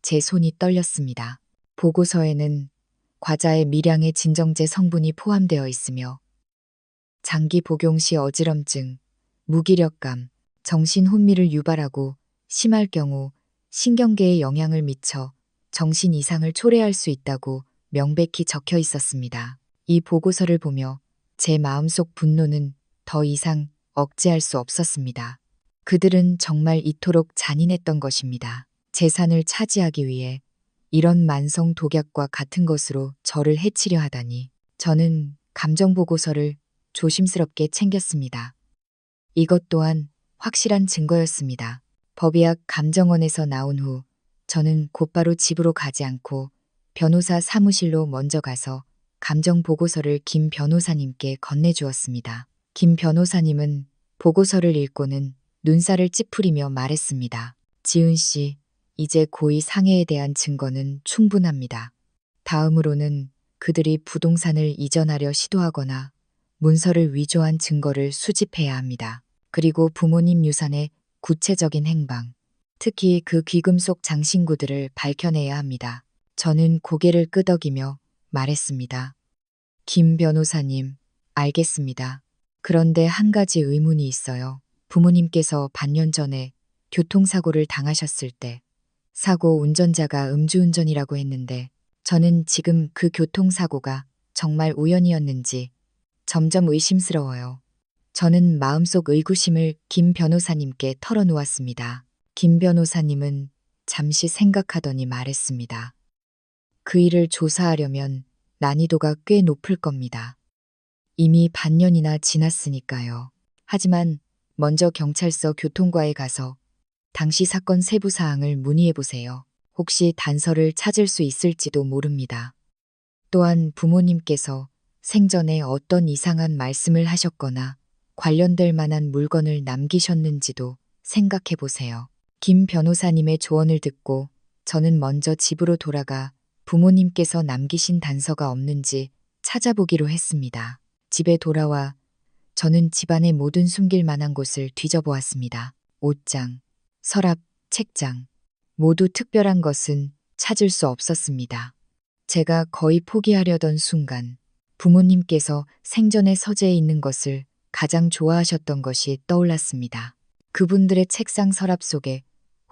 제 손이 떨렸습니다. 보고서에는 과자의 미량의 진정제 성분이 포함되어 있으며 장기 복용 시 어지럼증, 무기력감, 정신 혼미를 유발하고 심할 경우 신경계에 영향을 미쳐 정신 이상을 초래할 수 있다고 명백히 적혀 있었습니다. 이 보고서를 보며 제 마음속 분노는 더 이상 억제할 수 없었습니다. 그들은 정말 이토록 잔인했던 것입니다. 재산을 차지하기 위해 이런 만성 독약과 같은 것으로 저를 해치려 하다니. 저는 감정 보고서를 조심스럽게 챙겼습니다. 이것 또한 확실한 증거였습니다. 법의학 감정원에서 나온 후 저는 곧바로 집으로 가지 않고 변호사 사무실로 먼저 가서 감정 보고서를 김 변호사님께 건네주었습니다. 김 변호사님은 보고서를 읽고는 눈살을 찌푸리며 말했습니다. 지은 씨, 이제 고의 상해에 대한 증거는 충분합니다. 다음으로는 그들이 부동산을 이전하려 시도하거나 문서를 위조한 증거를 수집해야 합니다. 그리고 부모님 유산의 구체적인 행방, 특히 그 귀금속 장신구들을 밝혀내야 합니다. 저는 고개를 끄덕이며 말했습니다. 김 변호사님, 알겠습니다. 그런데 한 가지 의문이 있어요. 부모님께서 반년 전에 교통사고를 당하셨을 때 사고 운전자가 음주운전이라고 했는데 저는 지금 그 교통사고가 정말 우연이었는지 점점 의심스러워요. 저는 마음속 의구심을 김 변호사님께 털어놓았습니다. 김 변호사님은 잠시 생각하더니 말했습니다. 그 일을 조사하려면 난이도가 꽤 높을 겁니다. 이미 반년이나 지났으니까요. 하지만 먼저 경찰서 교통과에 가서 당시 사건 세부 사항을 문의해 보세요. 혹시 단서를 찾을 수 있을지도 모릅니다. 또한 부모님께서 생전에 어떤 이상한 말씀을 하셨거나 관련될 만한 물건을 남기셨는지도 생각해 보세요. 김 변호사님의 조언을 듣고 저는 먼저 집으로 돌아가 부모님께서 남기신 단서가 없는지 찾아보기로 했습니다. 집에 돌아와 저는 집안의 모든 숨길 만한 곳을 뒤져보았습니다. 옷장, 서랍, 책장, 모두 특별한 것은 찾을 수 없었습니다. 제가 거의 포기하려던 순간 부모님께서 생전에 서재에 있는 것을 가장 좋아하셨던 것이 떠올랐습니다. 그분들의 책상 서랍 속에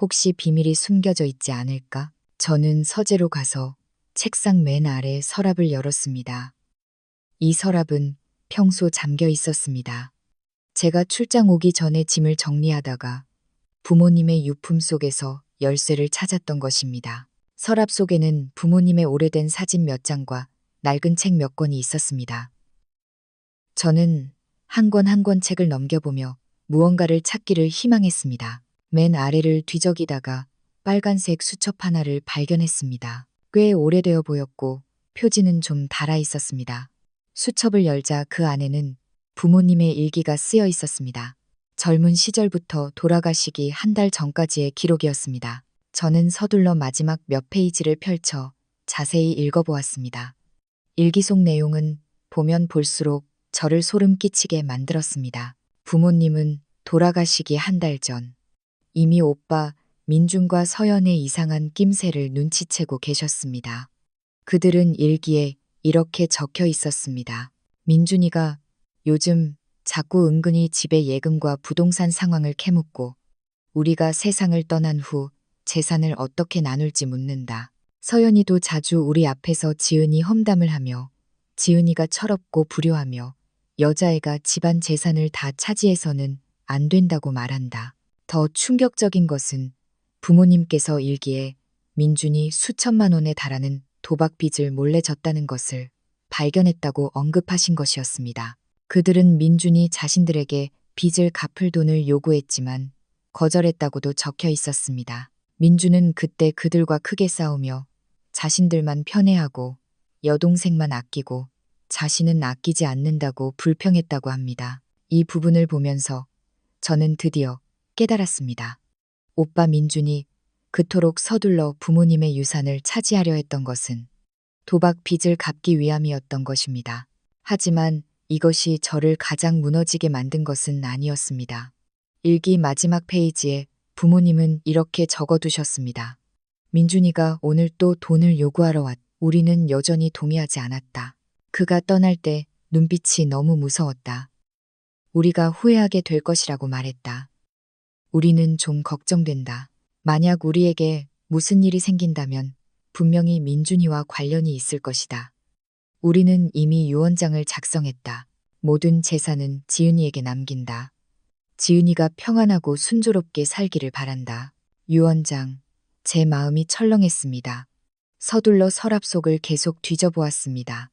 혹시 비밀이 숨겨져 있지 않을까? 저는 서재로 가서 책상 맨 아래 서랍을 열었습니다. 이 서랍은 평소 잠겨 있었습니다. 제가 출장 오기 전에 짐을 정리하다가 부모님의 유품 속에서 열쇠를 찾았던 것입니다. 서랍 속에는 부모님의 오래된 사진 몇 장과 낡은 책 몇 권이 있었습니다. 저는 한 권 한 권 책을 넘겨보며 무언가를 찾기를 희망했습니다. 맨 아래를 뒤적이다가 빨간색 수첩 하나를 발견했습니다. 꽤 오래되어 보였고 표지는 좀 닳아 있었습니다. 수첩을 열자 그 안에는 부모님의 일기가 쓰여 있었습니다. 젊은 시절부터 돌아가시기 한 달 전까지의 기록이었습니다. 저는 서둘러 마지막 몇 페이지를 펼쳐 자세히 읽어보았습니다. 일기 속 내용은 보면 볼수록 저를 소름 끼치게 만들었습니다. 부모님은 돌아가시기 한 달 전 이미 오빠 민준과 서연의 이상한 낌새를 눈치채고 계셨습니다. 그들은 일기에 이렇게 적혀 있었습니다. 민준이가 요즘 자꾸 은근히 집의 예금과 부동산 상황을 캐묻고 우리가 세상을 떠난 후 재산을 어떻게 나눌지 묻는다. 서연이도 자주 우리 앞에서 지은이 험담을 하며 지은이가 철없고 불효하며 여자애가 집안 재산을 다 차지해서는 안 된다고 말한다. 더 충격적인 것은 부모님께서 일기에 민준이 수천만 원에 달하는 도박 빚을 몰래 졌다는 것을 발견했다고 언급하신 것이었습니다. 그들은 민준이 자신들에게 빚을 갚을 돈을 요구했지만 거절했다고도 적혀 있었습니다. 민준은 그때 그들과 크게 싸우며 자신들만 편애하고 여동생만 아끼고 자신은 아끼지 않는다고 불평했다고 합니다. 이 부분을 보면서 저는 드디어 깨달았습니다. 오빠 민준이 그토록 서둘러 부모님의 유산을 차지하려 했던 것은 도박 빚을 갚기 위함이었던 것입니다. 하지만 이것이 저를 가장 무너지게 만든 것은 아니었습니다. 일기 마지막 페이지에 부모님은 이렇게 적어두셨습니다. 민준이가 오늘 또 돈을 요구하러 왔. 우리는 여전히 동의하지 않았다. 그가 떠날 때 눈빛이 너무 무서웠다. 우리가 후회하게 될 것이라고 말했다. 우리는 좀 걱정된다. 만약 우리에게 무슨 일이 생긴다면 분명히 민준이와 관련이 있을 것이다. 우리는 이미 유언장을 작성했다. 모든 재산은 지은이에게 남긴다. 지은이가 평안하고 순조롭게 살기를 바란다. 유언장. 제 마음이 철렁했습니다. 서둘러 서랍 속을 계속 뒤져보았습니다.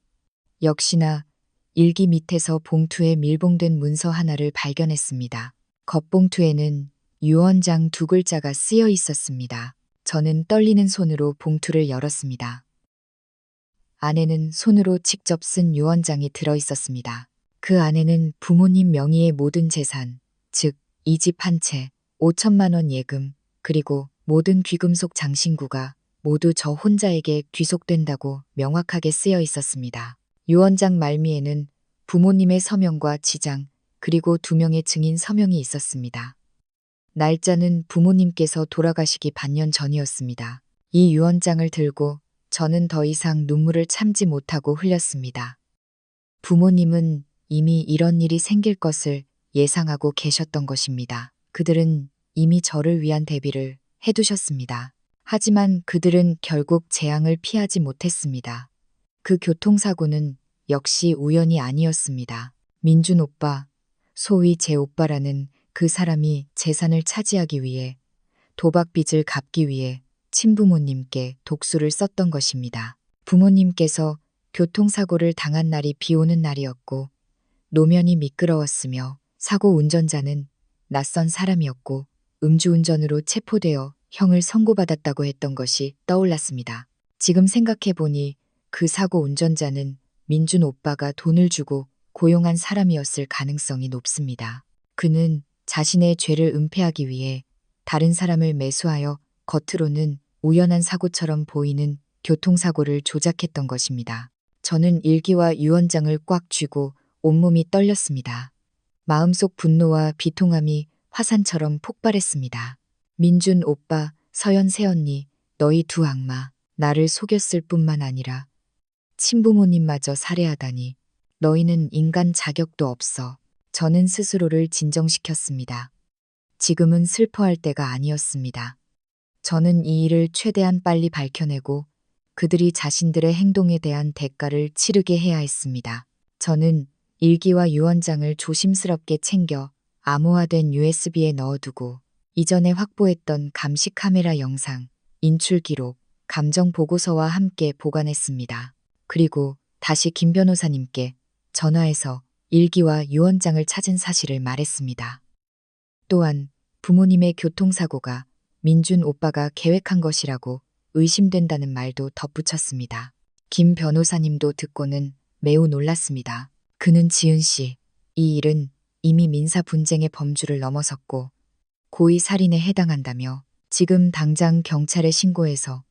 역시나 일기 밑에서 봉투에 밀봉된 문서 하나를 발견했습니다. 겉봉투에는 유언장 2글자가 쓰여 있었습니다. 저는 떨리는 손으로 봉투를 열었습니다. 안에는 손으로 직접 쓴 유언장이 들어 있었습니다. 그 안에는 부모님 명의의 모든 재산, 즉 이 집 한 채, 5천만 원 예금, 그리고 모든 귀금속 장신구가 모두 저 혼자에게 귀속된다고 명확하게 쓰여 있었습니다. 유언장 말미에는 부모님의 서명과 지장, 그리고 2명의 증인 서명이 있었습니다. 날짜는 부모님께서 돌아가시기 반년 전이었습니다. 이 유언장을 들고 저는 더 이상 눈물을 참지 못하고 흘렸습니다. 부모님은 이미 이런 일이 생길 것을 예상하고 계셨던 것입니다. 그들은 이미 저를 위한 대비를 해두셨습니다. 하지만 그들은 결국 재앙을 피하지 못했습니다. 그 교통사고는 역시 우연이 아니었습니다. 민준 오빠, 소위 제 오빠라는 그 사람이 재산을 차지하기 위해 도박 빚을 갚기 위해 친부모님께 독수를 썼던 것입니다. 부모님께서 교통사고를 당한 날이 비 오는 날이었고 노면이 미끄러웠으며 사고 운전자는 낯선 사람이었고 음주운전으로 체포되어 형을 선고받았다고 했던 것이 떠올랐습니다. 지금 생각해보니 그 사고 운전자는 민준 오빠가 돈을 주고 고용한 사람이었을 가능성이 높습니다. 그는 자신의 죄를 은폐하기 위해 다른 사람을 매수하여 겉으로는 우연한 사고처럼 보이는 교통사고를 조작했던 것입니다. 저는 일기와 유언장을 꽉 쥐고 온몸이 떨렸습니다. 마음속 분노와 비통함이 화산처럼 폭발했습니다. 민준 오빠, 서연 새언니, 너희 두 악마, 나를 속였을 뿐만 아니라 친부모님마저 살해하다니 너희는 인간 자격도 없어. 저는 스스로를 진정시켰습니다. 지금은 슬퍼할 때가 아니었습니다. 저는 이 일을 최대한 빨리 밝혀내고 그들이 자신들의 행동에 대한 대가를 치르게 해야 했습니다. 저는 일기와 유언장을 조심스럽게 챙겨 암호화된 USB에 넣어두고 이전에 확보했던 감시 카메라 영상, 인출 기록, 감정 보고서와 함께 보관했습니다. 그리고 다시 김 변호사님께 전화해서 일기와 유언장을 찾은 사실을 말했습니다. 또한 부모님의 교통사고가 민준 오빠가 계획한 것이라고 의심된다는 말도 덧붙였습니다. 김 변호사님도 듣고는 매우 놀랐습니다. 그는 지은 씨, 이 일은 이미 민사 분쟁의 범주를 넘어섰고 고의 살인에 해당한다며 지금 당장 경찰에 신고해서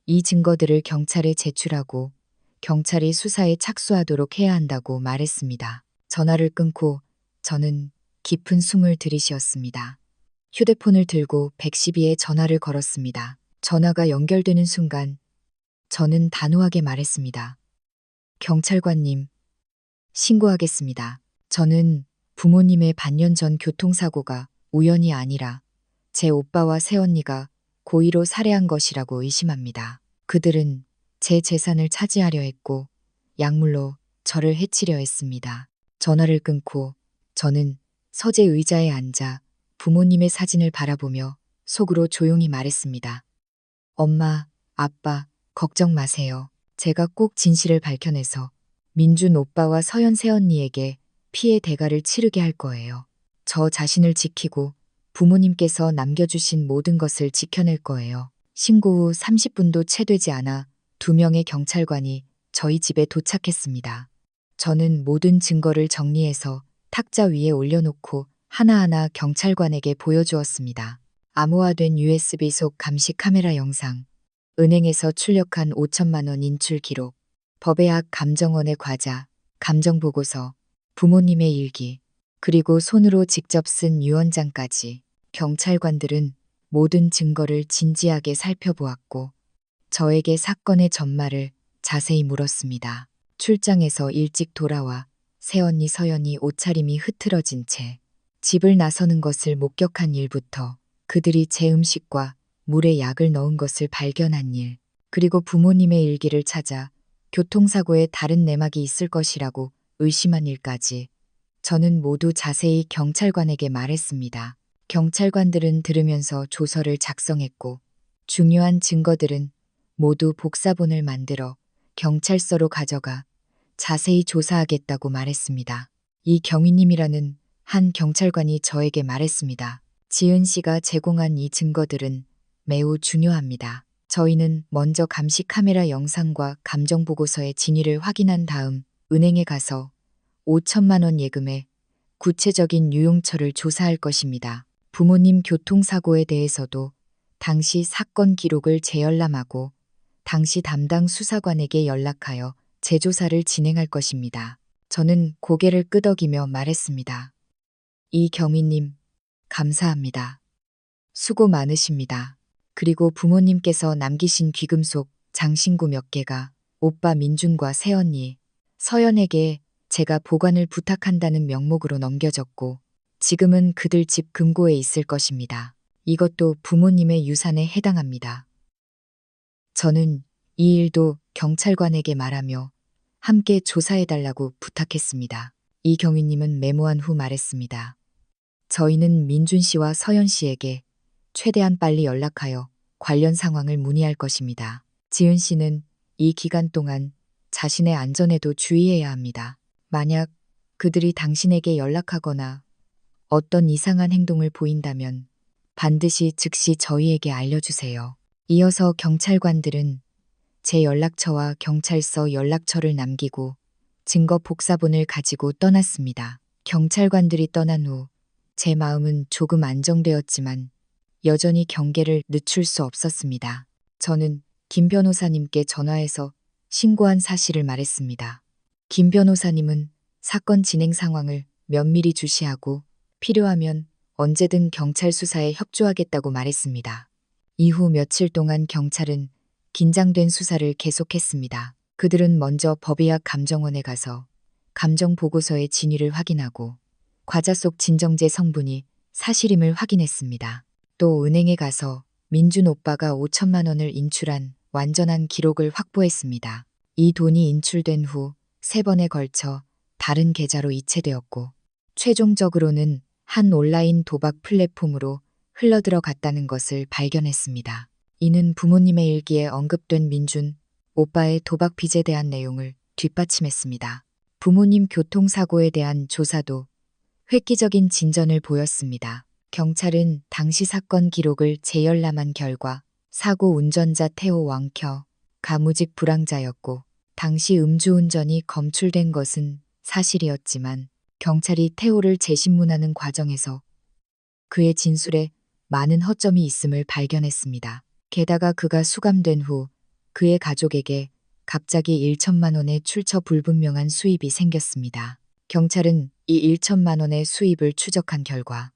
이 증거들을 경찰에 제출하고 경찰이 수사에 착수하도록 해야 한다고 말했습니다. 전화를 끊고 저는 깊은 숨을 들이쉬었습니다. 휴대폰을 들고 112에 전화를 걸었습니다. 전화가 연결되는 순간 저는 단호하게 말했습니다. 경찰관님, 신고하겠습니다. 저는 부모님의 반년 전 교통사고가 우연이 아니라 제 오빠와 새언니가 고의로 살해한 것이라고 의심합니다. 그들은 제 재산을 차지하려 했고 약물로 저를 해치려 했습니다. 전화를 끊고 저는 서재 의자에 앉아 부모님의 사진을 바라보며 속으로 조용히 말했습니다. 엄마, 아빠, 걱정 마세요. 제가 꼭 진실을 밝혀내서 민준 오빠와 서연 새언니에게 피해 대가를 치르게 할 거예요. 저 자신을 지키고 부모님께서 남겨주신 모든 것을 지켜낼 거예요. 신고 후 30분도 채 되지 않아 2명의 경찰관이 저희 집에 도착했습니다. 저는 모든 증거를 정리해서 탁자 위에 올려놓고 하나하나 경찰관에게 보여주었습니다. 암호화된 USB 속 감시 카메라 영상, 은행에서 출력한 5천만 원 인출 기록, 법의학 감정원의 과자, 감정보고서, 부모님의 일기, 그리고 손으로 직접 쓴 유언장까지 경찰관들은 모든 증거를 진지하게 살펴보았고 저에게 사건의 전말을 자세히 물었습니다. 출장에서 일찍 돌아와 새언니 서연이 옷차림이 흐트러진 채 집을 나서는 것을 목격한 일부터 그들이 제 음식과 물에 약을 넣은 것을 발견한 일, 그리고 부모님의 일기를 찾아 교통사고에 다른 내막이 있을 것이라고 의심한 일까지 저는 모두 자세히 경찰관에게 말했습니다. 경찰관들은 들으면서 조서를 작성했고 중요한 증거들은 모두 복사본을 만들어 경찰서로 가져가 자세히 조사하겠다고 말했습니다. 이 경위님이라는 한 경찰관이 저에게 말했습니다. 지은 씨가 제공한 이 증거들은 매우 중요합니다. 저희는 먼저 감시 카메라 영상과 감정보고서의 진위를 확인한 다음 은행에 가서 5천만 원 예금의 구체적인 유용처를 조사할 것입니다. 부모님 교통사고에 대해서도 당시 사건 기록을 재열람하고 당시 담당 수사관에게 연락하여 재조사를 진행할 것입니다. 저는 고개를 끄덕이며 말했습니다. 이 경위님, 감사합니다. 수고 많으십니다. 그리고 부모님께서 남기신 귀금속 장신구 몇 개가 오빠 민준과 새언니, 서연에게 제가 보관을 부탁한다는 명목으로 넘겨졌고 지금은 그들 집 금고에 있을 것입니다. 이것도 부모님의 유산에 해당합니다. 저는 이 일도 경찰관에게 말하며 함께 조사해달라고 부탁했습니다. 이 경위님은 메모한 후 말했습니다. 저희는 민준 씨와 서연 씨에게 최대한 빨리 연락하여 관련 상황을 문의할 것입니다. 지은 씨는 이 기간 동안 자신의 안전에도 주의해야 합니다. 만약 그들이 당신에게 연락하거나 어떤 이상한 행동을 보인다면 반드시 즉시 저희에게 알려주세요. 이어서 경찰관들은 제 연락처와 경찰서 연락처를 남기고 증거 복사본을 가지고 떠났습니다. 경찰관들이 떠난 후 제 마음은 조금 안정되었지만 여전히 경계를 늦출 수 없었습니다. 저는 김 변호사님께 전화해서 신고한 사실을 말했습니다. 김 변호사님은 사건 진행 상황을 면밀히 주시하고 필요하면 언제든 경찰 수사에 협조하겠다고 말했습니다. 이후 며칠 동안 경찰은 긴장된 수사를 계속했습니다. 그들은 먼저 법의학 감정원에 가서 감정 보고서의 진위를 확인하고 과자 속 진정제 성분이 사실임을 확인했습니다. 또 은행에 가서 민준 오빠가 5천만 원을 인출한 완전한 기록을 확보했습니다. 이 돈이 인출된 후 3번에 걸쳐 다른 계좌로 이체되었고 최종적으로는 한 온라인 도박 플랫폼으로 흘러들어갔다는 것을 발견했습니다. 이는 부모님의 일기에 언급된 민준 오빠의 도박 빚에 대한 내용을 뒷받침했습니다. 부모님 교통사고에 대한 조사도 획기적인 진전을 보였습니다. 경찰은 당시 사건 기록을 재열람한 결과 사고 운전자 태호 왕켜 가무직 불황자였고 당시 음주운전이 검출된 것은 사실이었지만 경찰이 태호를 재신문하는 과정에서 그의 진술에 많은 허점이 있음을 발견했습니다. 게다가 그가 수감된 후 그의 가족에게 갑자기 1천만 원의 출처 불분명한 수입이 생겼습니다. 경찰은 이 1천만 원의 수입을 추적한 결과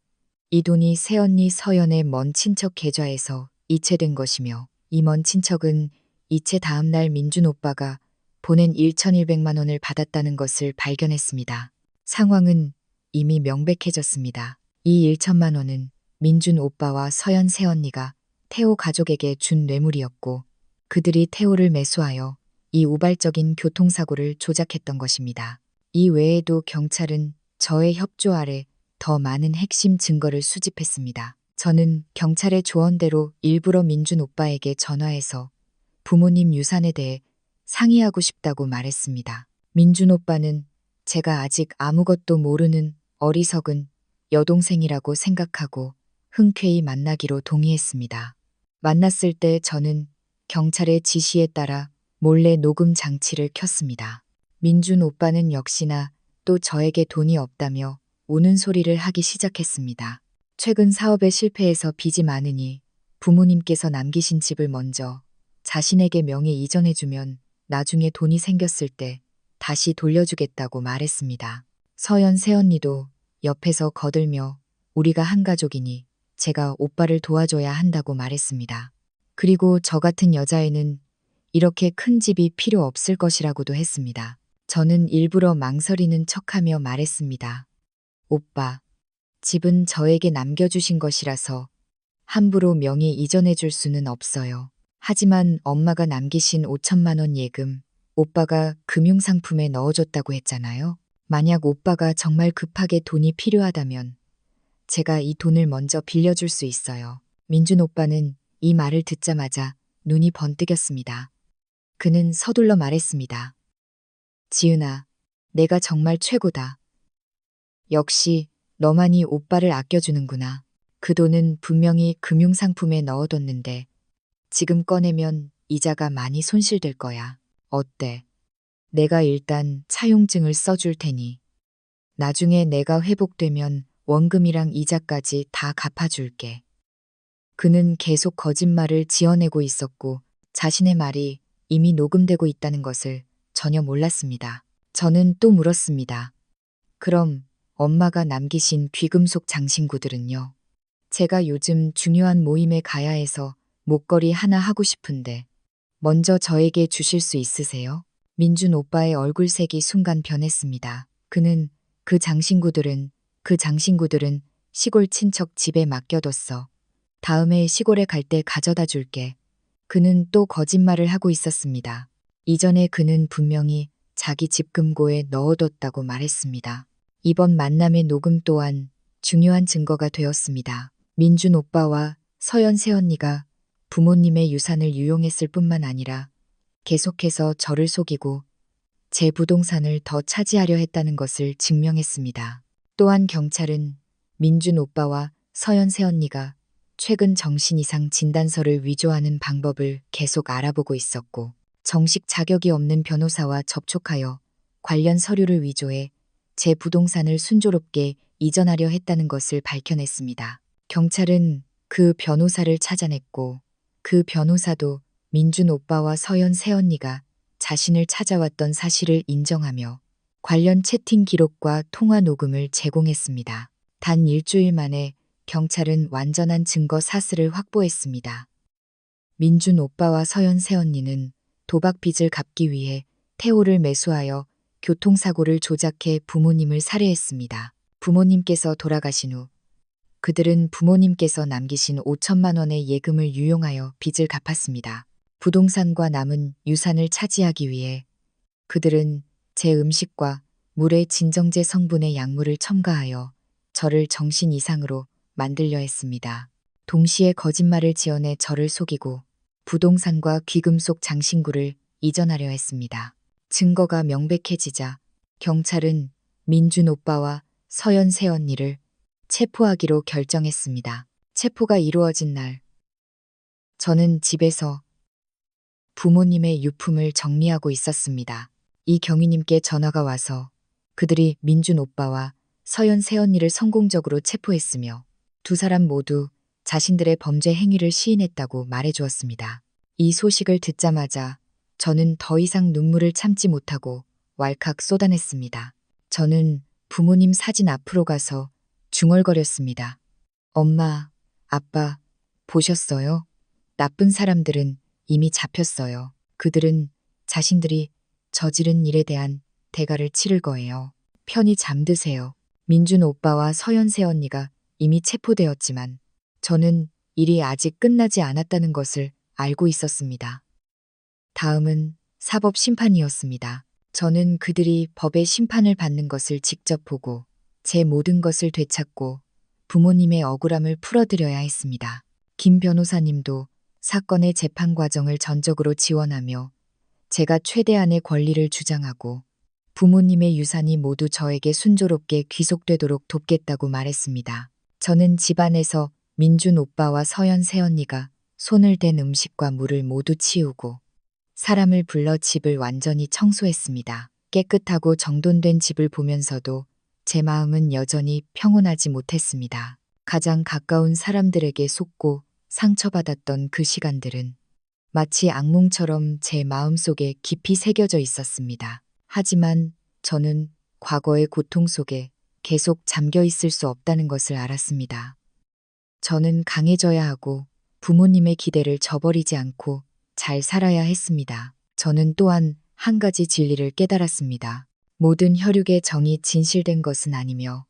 이 돈이 새언니 서연의 먼 친척 계좌에서 이체된 것이며 이 먼 친척은 이체 다음 날 민준 오빠가 보낸 1,100만 원을 받았다는 것을 발견했습니다. 상황은 이미 명백해졌습니다. 이 1천만 원은 민준 오빠와 서연 새언니가 태호 가족에게 준 뇌물이었고 그들이 태호를 매수하여 이 우발적인 교통사고를 조작했던 것입니다. 이 외에도 경찰은 저의 협조 아래 더 많은 핵심 증거를 수집했습니다. 저는 경찰의 조언대로 일부러 민준 오빠에게 전화해서 부모님 유산에 대해 상의하고 싶다고 말했습니다. 민준 오빠는 제가 아직 아무것도 모르는 어리석은 여동생이라고 생각하고 흔쾌히 만나기로 동의했습니다. 만났을 때 저는 경찰의 지시에 따라 몰래 녹음 장치를 켰습니다. 민준 오빠는 역시나 또 저에게 돈이 없다며 우는 소리를 하기 시작했습니다. 최근 사업에 실패해서 빚이 많으니 부모님께서 남기신 집을 먼저 자신에게 명의 이전해주면 나중에 돈이 생겼을 때 다시 돌려주겠다고 말했습니다. 서연 새언니도 옆에서 거들며 우리가 한 가족이니 제가 오빠를 도와줘야 한다고 말했습니다. 그리고 저 같은 여자애는 이렇게 큰 집이 필요 없을 것이라고도 했습니다. 저는 일부러 망설이는 척하며 말했습니다. 오빠, 집은 저에게 남겨주신 것이라서 함부로 명의 이전해 줄 수는 없어요. 하지만 엄마가 남기신 5천만 원 예금, 오빠가 금융상품에 넣어줬다고 했잖아요. 만약 오빠가 정말 급하게 돈이 필요하다면 제가 이 돈을 먼저 빌려줄 수 있어요. 민준 오빠는 이 말을 듣자마자 눈이 번뜩였습니다. 그는 서둘러 말했습니다. 지은아, 내가 정말 최고다. 역시 너만이 오빠를 아껴주는구나. 그 돈은 분명히 금융상품에 넣어뒀는데 지금 꺼내면 이자가 많이 손실될 거야. 어때? 내가 일단 차용증을 써줄 테니 나중에 내가 회복되면 원금이랑 이자까지 다 갚아줄게. 그는 계속 거짓말을 지어내고 있었고 자신의 말이 이미 녹음되고 있다는 것을 전혀 몰랐습니다. 저는 또 물었습니다. 그럼 엄마가 남기신 귀금속 장신구들은요? 제가 요즘 중요한 모임에 가야 해서 목걸이 하나 하고 싶은데 먼저 저에게 주실 수 있으세요? 민준 오빠의 얼굴색이 순간 변했습니다. 그는 그 장신구들은 시골 친척 집에 맡겨뒀어. 다음에 시골에 갈 때 가져다 줄게. 그는 또 거짓말을 하고 있었습니다. 이전에 그는 분명히 자기 집 금고에 넣어뒀다고 말했습니다. 이번 만남의 녹음 또한 중요한 증거가 되었습니다. 민준 오빠와 서연 새언니가 부모님의 유산을 유용했을 뿐만 아니라 계속해서 저를 속이고 제 부동산을 더 차지하려 했다는 것을 증명했습니다. 또한 경찰은 민준 오빠와 서연 새언니가 최근 정신 이상 진단서를 위조하는 방법을 계속 알아보고 있었고 정식 자격이 없는 변호사와 접촉하여 관련 서류를 위조해 제 부동산을 순조롭게 이전하려 했다는 것을 밝혀냈습니다. 경찰은 그 변호사를 찾아냈고 그 변호사도 민준 오빠와 서연 새언니가 자신을 찾아왔던 사실을 인정하며 관련 채팅 기록과 통화 녹음을 제공했습니다. 단 일주일 만에 경찰은 완전한 증거 사슬을 확보했습니다. 민준 오빠와 서연 새언니는 도박 빚을 갚기 위해 태호를 매수하여 교통사고를 조작해 부모님을 살해했습니다. 부모님께서 돌아가신 후 그들은 부모님께서 남기신 5천만 원의 예금을 유용하여 빚을 갚았습니다. 부동산과 남은 유산을 차지하기 위해 그들은 제 음식과 물에 진정제 성분의 약물을 첨가하여 저를 정신 이상으로 만들려 했습니다. 동시에 거짓말을 지어내 저를 속이고 부동산과 귀금속 장신구를 이전하려 했습니다. 증거가 명백해지자 경찰은 민준 오빠와 서연 새언니를 체포하기로 결정했습니다. 체포가 이루어진 날, 저는 집에서 부모님의 유품을 정리하고 있었습니다. 이 경위님께 전화가 와서 그들이 민준 오빠와 서연 새언니를 성공적으로 체포했으며 두 사람 모두 자신들의 범죄 행위를 시인했다고 말해주었습니다. 이 소식을 듣자마자 저는 더 이상 눈물을 참지 못하고 왈칵 쏟아냈습니다. 저는 부모님 사진 앞으로 가서 중얼거렸습니다. 엄마, 아빠, 보셨어요? 나쁜 사람들은 이미 잡혔어요. 그들은 자신들이 저지른 일에 대한 대가를 치를 거예요. 편히 잠드세요. 민준 오빠와 서연 새언니가 이미 체포되었지만 저는 일이 아직 끝나지 않았다는 것을 알고 있었습니다. 다음은 사법 심판이었습니다. 저는 그들이 법의 심판을 받는 것을 직접 보고 제 모든 것을 되찾고 부모님의 억울함을 풀어드려야 했습니다. 김 변호사님도 사건의 재판 과정을 전적으로 지원하며 제가 최대한의 권리를 주장하고 부모님의 유산이 모두 저에게 순조롭게 귀속되도록 돕겠다고 말했습니다. 저는 집안에서 민준 오빠와 서연 새언니가 손을 댄 음식과 물을 모두 치우고 사람을 불러 집을 완전히 청소했습니다. 깨끗하고 정돈된 집을 보면서도 제 마음은 여전히 평온하지 못했습니다. 가장 가까운 사람들에게 속고 상처받았던 그 시간들은 마치 악몽처럼 제 마음속에 깊이 새겨져 있었습니다. 하지만 저는 과거의 고통 속에 계속 잠겨 있을 수 없다는 것을 알았습니다. 저는 강해져야 하고 부모님의 기대를 저버리지 않고 잘 살아야 했습니다. 저는 또한 한 가지 진리를 깨달았습니다. 모든 혈육의 정이 진실된 것은 아니며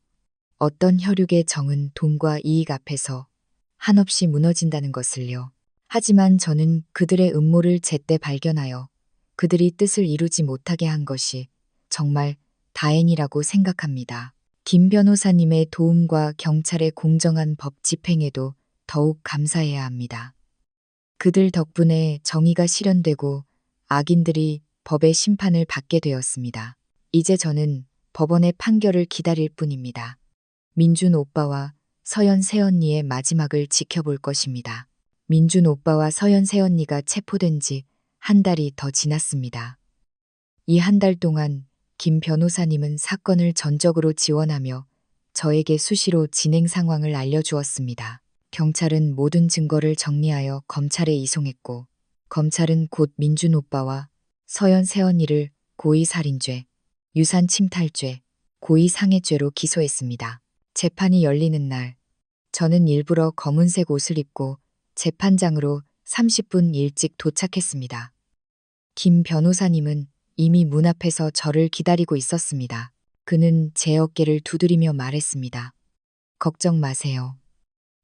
어떤 혈육의 정은 돈과 이익 앞에서 한없이 무너진다는 것을요. 하지만 저는 그들의 음모를 제때 발견하여 그들이 뜻을 이루지 못하게 한 것이 정말 다행이라고 생각합니다. 김 변호사님의 도움과 경찰의 공정한 법 집행에도 더욱 감사해야 합니다. 그들 덕분에 정의가 실현되고 악인들이 법의 심판을 받게 되었습니다. 이제 저는 법원의 판결을 기다릴 뿐입니다. 민준 오빠와 서연 새언니의 마지막을 지켜볼 것입니다. 민준 오빠와 서연 새언니가 체포된 지 한 달이 더 지났습니다. 이 한 달 동안 김 변호사님은 사건을 전적으로 지원하며 저에게 수시로 진행 상황을 알려주었습니다. 경찰은 모든 증거를 정리하여 검찰에 이송했고 검찰은 곧 민준 오빠와 서연 새언니를 고의살인죄, 유산침탈죄, 고의상해죄로 기소했습니다. 재판이 열리는 날, 저는 일부러 검은색 옷을 입고 재판장으로 30분 일찍 도착했습니다. 김 변호사님은 이미 문 앞에서 저를 기다리고 있었습니다. 그는 제 어깨를 두드리며 말했습니다. 걱정 마세요.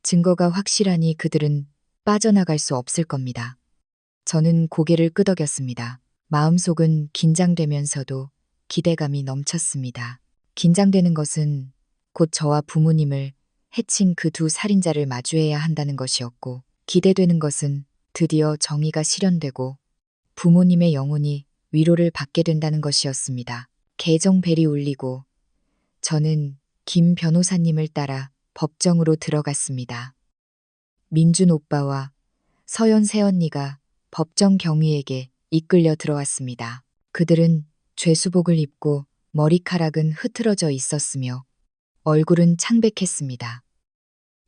증거가 확실하니 그들은 빠져나갈 수 없을 겁니다. 저는 고개를 끄덕였습니다. 마음속은 긴장되면서도 기대감이 넘쳤습니다. 긴장되는 것은 곧 저와 부모님을 해친 그 두 살인자를 마주해야 한다는 것이었고, 기대되는 것은 드디어 정의가 실현되고 부모님의 영혼이 위로를 받게 된다는 것이었습니다. 개정벨이 울리고 저는 김 변호사님을 따라 법정으로 들어갔습니다. 민준 오빠와 서연 새언니가 법정 경위에게 이끌려 들어왔습니다. 그들은 죄수복을 입고 머리카락은 흐트러져 있었으며 얼굴은 창백했습니다.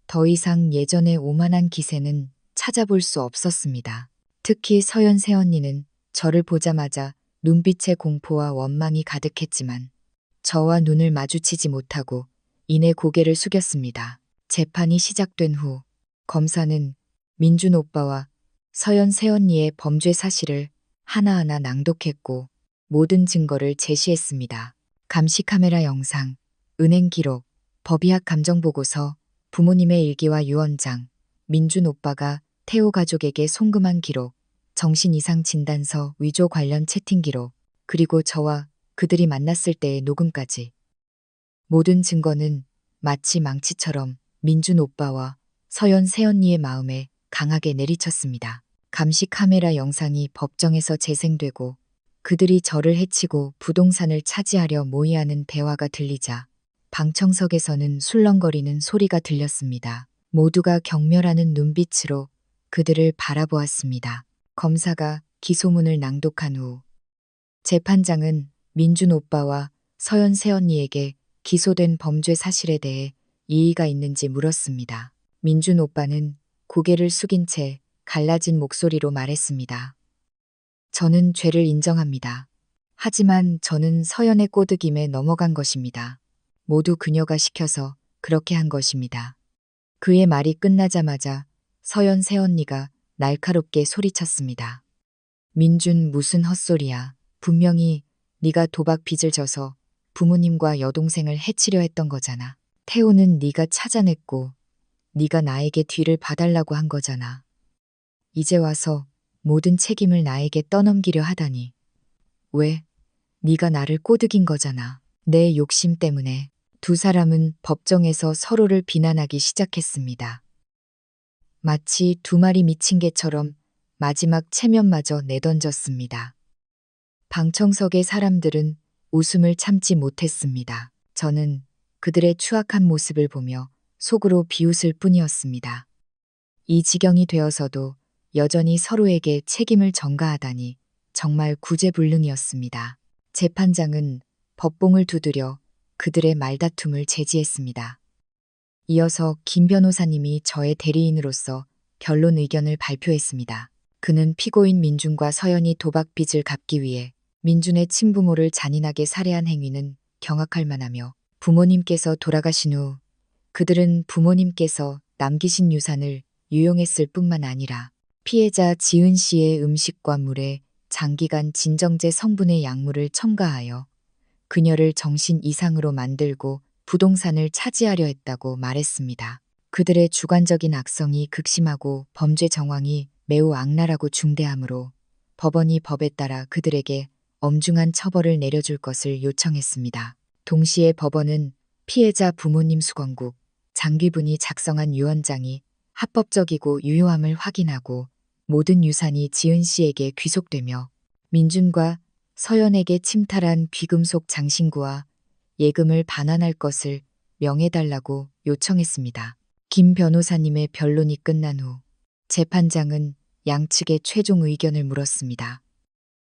더 이상 예전의 오만한 기세는 찾아볼 수 없었습니다. 특히 서연 새언니는 저를 보자마자 눈빛에 공포와 원망이 가득했지만 저와 눈을 마주치지 못하고 이내 고개를 숙였습니다. 재판이 시작된 후 검사는 민준 오빠와 서연 새언니의 범죄 사실을 하나하나 낭독했고 모든 증거를 제시했습니다. 감시 카메라 영상, 은행 기록, 법의학 감정보고서, 부모님의 일기와 유언장, 민준 오빠가 태호 가족에게 송금한 기록, 정신이상 진단서 위조 관련 채팅 기록, 그리고 저와 그들이 만났을 때의 녹음까지. 모든 증거는 마치 망치처럼 민준 오빠와 서연 새언니의 마음에 강하게 내리쳤습니다. 감시 카메라 영상이 법정에서 재생되고 그들이 저를 해치고 부동산을 차지하려 모의하는 대화가 들리자 방청석에서는 술렁거리는 소리가 들렸습니다. 모두가 경멸하는 눈빛으로 그들을 바라보았습니다. 검사가 기소문을 낭독한 후 재판장은 민준 오빠와 서연 새언니에게 기소된 범죄 사실에 대해 이의가 있는지 물었습니다. 민준 오빠는 고개를 숙인 채 갈라진 목소리로 말했습니다. 저는 죄를 인정합니다. 하지만 저는 서연의 꼬드김에 넘어간 것입니다. 모두 그녀가 시켜서 그렇게 한 것입니다. 그의 말이 끝나자마자 서연 새언니가 날카롭게 소리쳤습니다. 민준 무슨 헛소리야. 분명히 네가 도박 빚을 져서 부모님과 여동생을 해치려 했던 거잖아. 태호는 네가 찾아냈고 네가 나에게 뒤를 봐달라고 한 거잖아. 이제 와서 모든 책임을 나에게 떠넘기려 하다니. 왜? 네가 나를 꼬드긴 거잖아. 내 욕심 때문에. 두 사람은 법정에서 서로를 비난하기 시작했습니다. 마치 두 마리 미친 개처럼 마지막 체면마저 내던졌습니다. 방청석의 사람들은 웃음을 참지 못했습니다. 저는 그들의 추악한 모습을 보며 속으로 비웃을 뿐이었습니다. 이 지경이 되어서도 여전히 서로에게 책임을 전가하다니 정말 구제불능이었습니다. 재판장은 법봉을 두드려 그들의 말다툼을 제지했습니다. 이어서 김 변호사님이 저의 대리인으로서 결론 의견을 발표했습니다. 그는 피고인 민준과 서연이 도박 빚을 갚기 위해 민준의 친부모를 잔인하게 살해한 행위는 경악할 만하며 부모님께서 돌아가신 후 그들은 부모님께서 남기신 유산을 유용했을 뿐만 아니라 피해자 지은 씨의 음식과 물에 장기간 진정제 성분의 약물을 첨가하여 그녀를 정신 이상으로 만들고 부동산을 차지하려 했다고 말했습니다. 그들의 주관적인 악성이 극심하고 범죄 정황이 매우 악랄하고 중대하므로 법원이 법에 따라 그들에게 엄중한 처벌을 내려줄 것을 요청했습니다. 동시에 법원은 피해자 부모님 수건국 장귀분이 작성한 유언장이 합법적이고 유효함을 확인하고 모든 유산이 지은 씨에게 귀속되며 민준과 서연에게 침탈한 귀금속 장신구와 예금을 반환할 것을 명해달라고 요청했습니다. 김 변호사님의 변론이 끝난 후 재판장은 양측의 최종 의견을 물었습니다.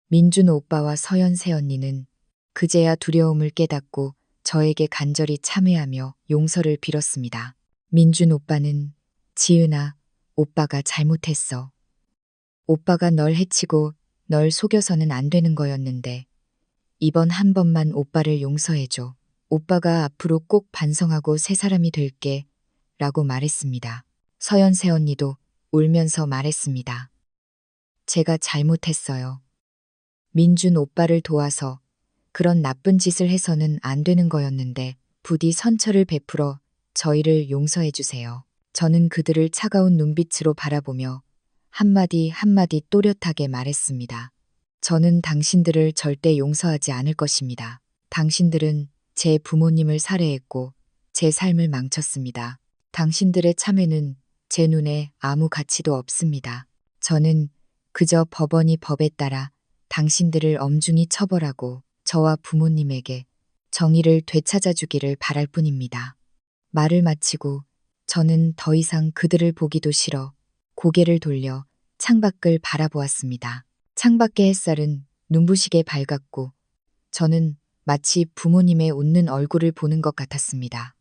민준 오빠와 서연 새언니는 그제야 두려움을 깨닫고 저에게 간절히 참회하며 용서를 빌었습니다. 민준 오빠는 지은아, 오빠가 잘못했어. 오빠가 널 해치고 널 속여서는 안 되는 거였는데 이번 한 번만 오빠를 용서해줘. 오빠가 앞으로 꼭 반성하고 새 사람이 될게 라고 말했습니다. 서연 새언니도 울면서 말했습니다. 제가 잘못했어요. 민준 오빠를 도와서 그런 나쁜 짓을 해서는 안 되는 거였는데 부디 선처를 베풀어 저희를 용서해 주세요. 저는 그들을 차가운 눈빛으로 바라보며 한마디 한마디 또렷하게 말했습니다. 저는 당신들을 절대 용서하지 않을 것입니다. 당신들은 제 부모님을 살해했고 제 삶을 망쳤습니다. 당신들의 참회는 제 눈에 아무 가치도 없습니다. 저는 그저 법원이 법에 따라 당신들을 엄중히 처벌하고 저와 부모님에게 정의를 되찾아주기를 바랄 뿐입니다. 말을 마치고 저는 더 이상 그들을 보기도 싫어 고개를 돌려 창밖을 바라보았습니다. 창밖의 햇살은 눈부시게 밝았고 저는 마치 부모님의 웃는 얼굴을 보는 것 같았습니다.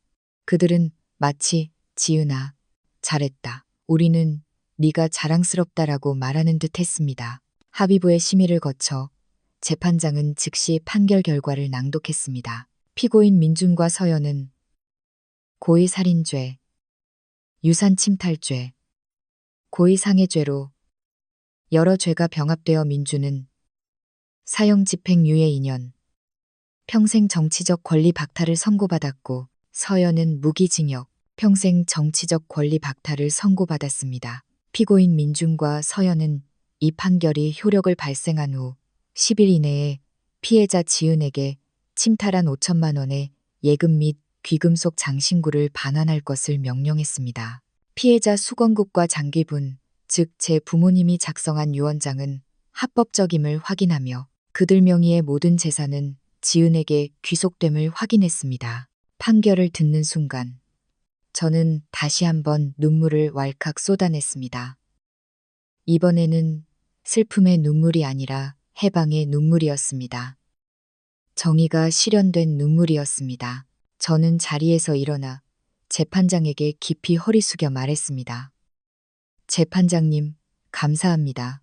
그들은 마치 지은아, 잘했다. 우리는 네가 자랑스럽다라고 말하는 듯 했습니다. 합의부의 심의를 거쳐 재판장은 즉시 판결 결과를 낭독했습니다. 피고인 민준과 서연은 고의살인죄, 유산침탈죄, 고의상해죄로 여러 죄가 병합되어 민준은 사형 집행유예 2년, 평생 정치적 권리 박탈을 선고받았고 서연은 무기징역, 평생 정치적 권리 박탈을 선고받았습니다. 피고인 민준과 서연은 이 판결이 효력을 발생한 후 10일 이내에 피해자 지은에게 침탈한 5천만 원의 예금 및 귀금속 장신구를 반환할 것을 명령했습니다. 피해자 수건국과 장귀분, 즉 제 부모님이 작성한 유언장은 합법적임을 확인하며 그들 명의의 모든 재산은 지은에게 귀속됨을 확인했습니다. 판결을 듣는 순간 저는 다시 한번 눈물을 왈칵 쏟아냈습니다. 이번에는 슬픔의 눈물이 아니라 해방의 눈물이었습니다. 정의가 실현된 눈물이었습니다. 저는 자리에서 일어나 재판장에게 깊이 허리 숙여 말했습니다. 재판장님, 감사합니다.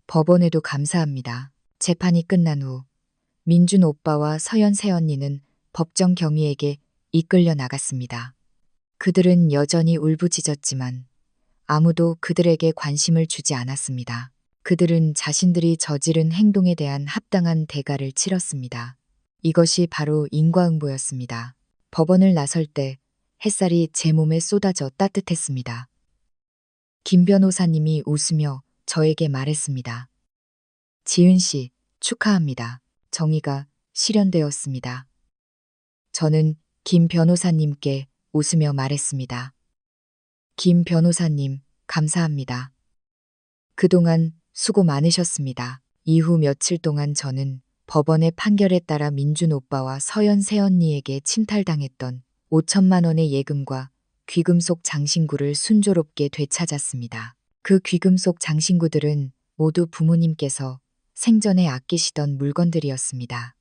법원에도 감사합니다. 재판이 끝난 후 민준 오빠와 서연 새언니는 법정 경위에게 이끌려 나갔습니다. 그들은 여전히 울부짖었지만 아무도 그들에게 관심을 주지 않았습니다. 그들은 자신들이 저지른 행동에 대한 합당한 대가를 치렀습니다. 이것이 바로 인과응보였습니다. 법원을 나설 때 햇살이 제 몸에 쏟아져 따뜻했습니다. 김 변호사님이 웃으며 저에게 말했습니다. 지은 씨, 축하합니다. 정의가 실현되었습니다. 저는 김 변호사님께 웃으며 말했습니다. 김 변호사님, 감사합니다. 그동안 수고 많으셨습니다. 이후 며칠 동안 저는 법원의 판결에 따라 민준 오빠와 서연 새언니에게 침탈당했던 5천만 원의 예금과 귀금속 장신구를 순조롭게 되찾았습니다. 그 귀금속 장신구들은 모두 부모님께서 생전에 아끼시던 물건들이었습니다.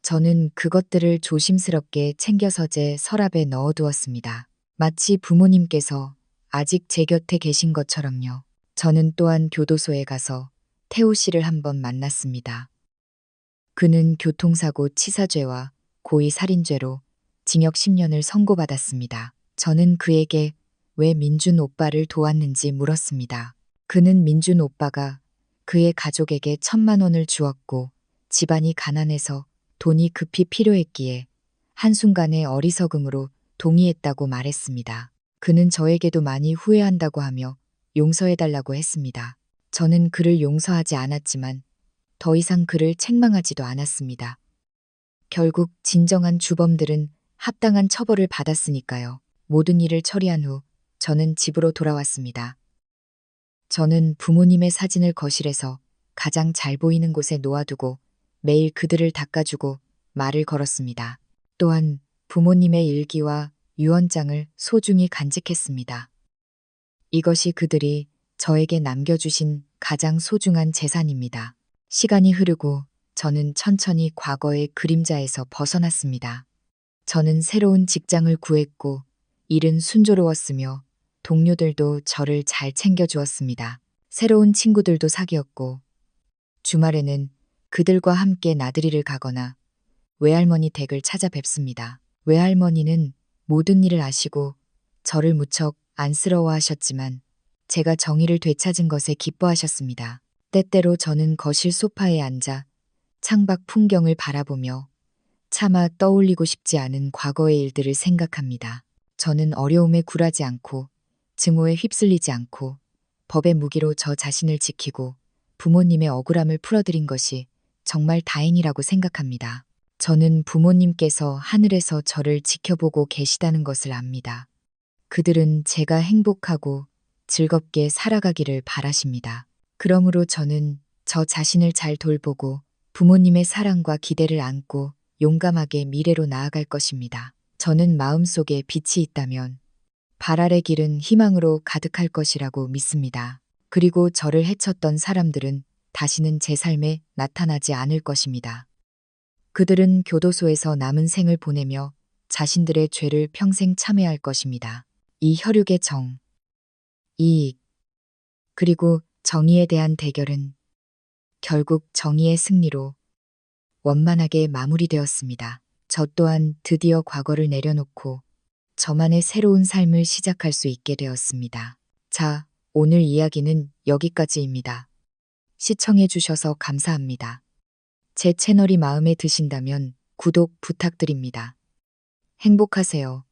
저는 그것들을 조심스럽게 챙겨서 제 서랍에 넣어두었습니다. 마치 부모님께서 아직 제 곁에 계신 것처럼요. 저는 또한 교도소에 가서 태호 씨를 한번 만났습니다. 그는 교통사고 치사죄와 고의 살인죄로 징역 10년을 선고받았습니다. 저는 그에게 왜 민준 오빠를 도왔는지 물었습니다. 그는 민준 오빠가 그의 가족에게 1,000만 원을 주었고 집안이 가난해서 돈이 급히 필요했기에 한순간의 어리석음으로 동의했다고 말했습니다. 그는 저에게도 많이 후회한다고 하며 용서해달라고 했습니다. 저는 그를 용서하지 않았지만 더 이상 그를 책망하지도 않았습니다. 결국 진정한 주범들은 합당한 처벌을 받았으니까요. 모든 일을 처리한 후 저는 집으로 돌아왔습니다. 저는 부모님의 사진을 거실에서 가장 잘 보이는 곳에 놓아두고 매일 그들을 닦아주고 말을 걸었습니다. 또한 부모님의 일기와 유언장을 소중히 간직했습니다. 이것이 그들이 저에게 남겨주신 가장 소중한 재산입니다. 시간이 흐르고 저는 천천히 과거의 그림자에서 벗어났습니다. 저는 새로운 직장을 구했고 일은 순조로웠으며 동료들도 저를 잘 챙겨주었습니다. 새로운 친구들도 사귀었고 주말에는 그들과 함께 나들이를 가거나 외할머니 댁을 찾아뵙습니다. 외할머니는 모든 일을 아시고 저를 무척 안쓰러워하셨지만 제가 정의를 되찾은 것에 기뻐하셨습니다. 때때로 저는 거실 소파에 앉아 창밖 풍경을 바라보며 차마 떠올리고 싶지 않은 과거의 일들을 생각합니다. 저는 어려움에 굴하지 않고 증오에 휩쓸리지 않고 법의 무기로 저 자신을 지키고 부모님의 억울함을 풀어드린 것이 정말 다행이라고 생각합니다. 저는 부모님께서 하늘에서 저를 지켜보고 계시다는 것을 압니다. 그들은 제가 행복하고 즐겁게 살아가기를 바라십니다. 그러므로 저는 저 자신을 잘 돌보고 부모님의 사랑과 기대를 안고 용감하게 미래로 나아갈 것입니다. 저는 마음속에 빛이 있다면 발 아래 길은 희망으로 가득할 것이라고 믿습니다. 그리고 저를 해쳤던 사람들은 다시는 제 삶에 나타나지 않을 것입니다. 그들은 교도소에서 남은 생을 보내며 자신들의 죄를 평생 참회할 것입니다. 이 혈육의 정, 이익, 그리고 정의에 대한 대결은 결국 정의의 승리로 원만하게 마무리되었습니다. 저 또한 드디어 과거를 내려놓고 저만의 새로운 삶을 시작할 수 있게 되었습니다. 자, 오늘 이야기는 여기까지입니다. 시청해주셔서 감사합니다. 제 채널이 마음에 드신다면 구독 부탁드립니다. 행복하세요.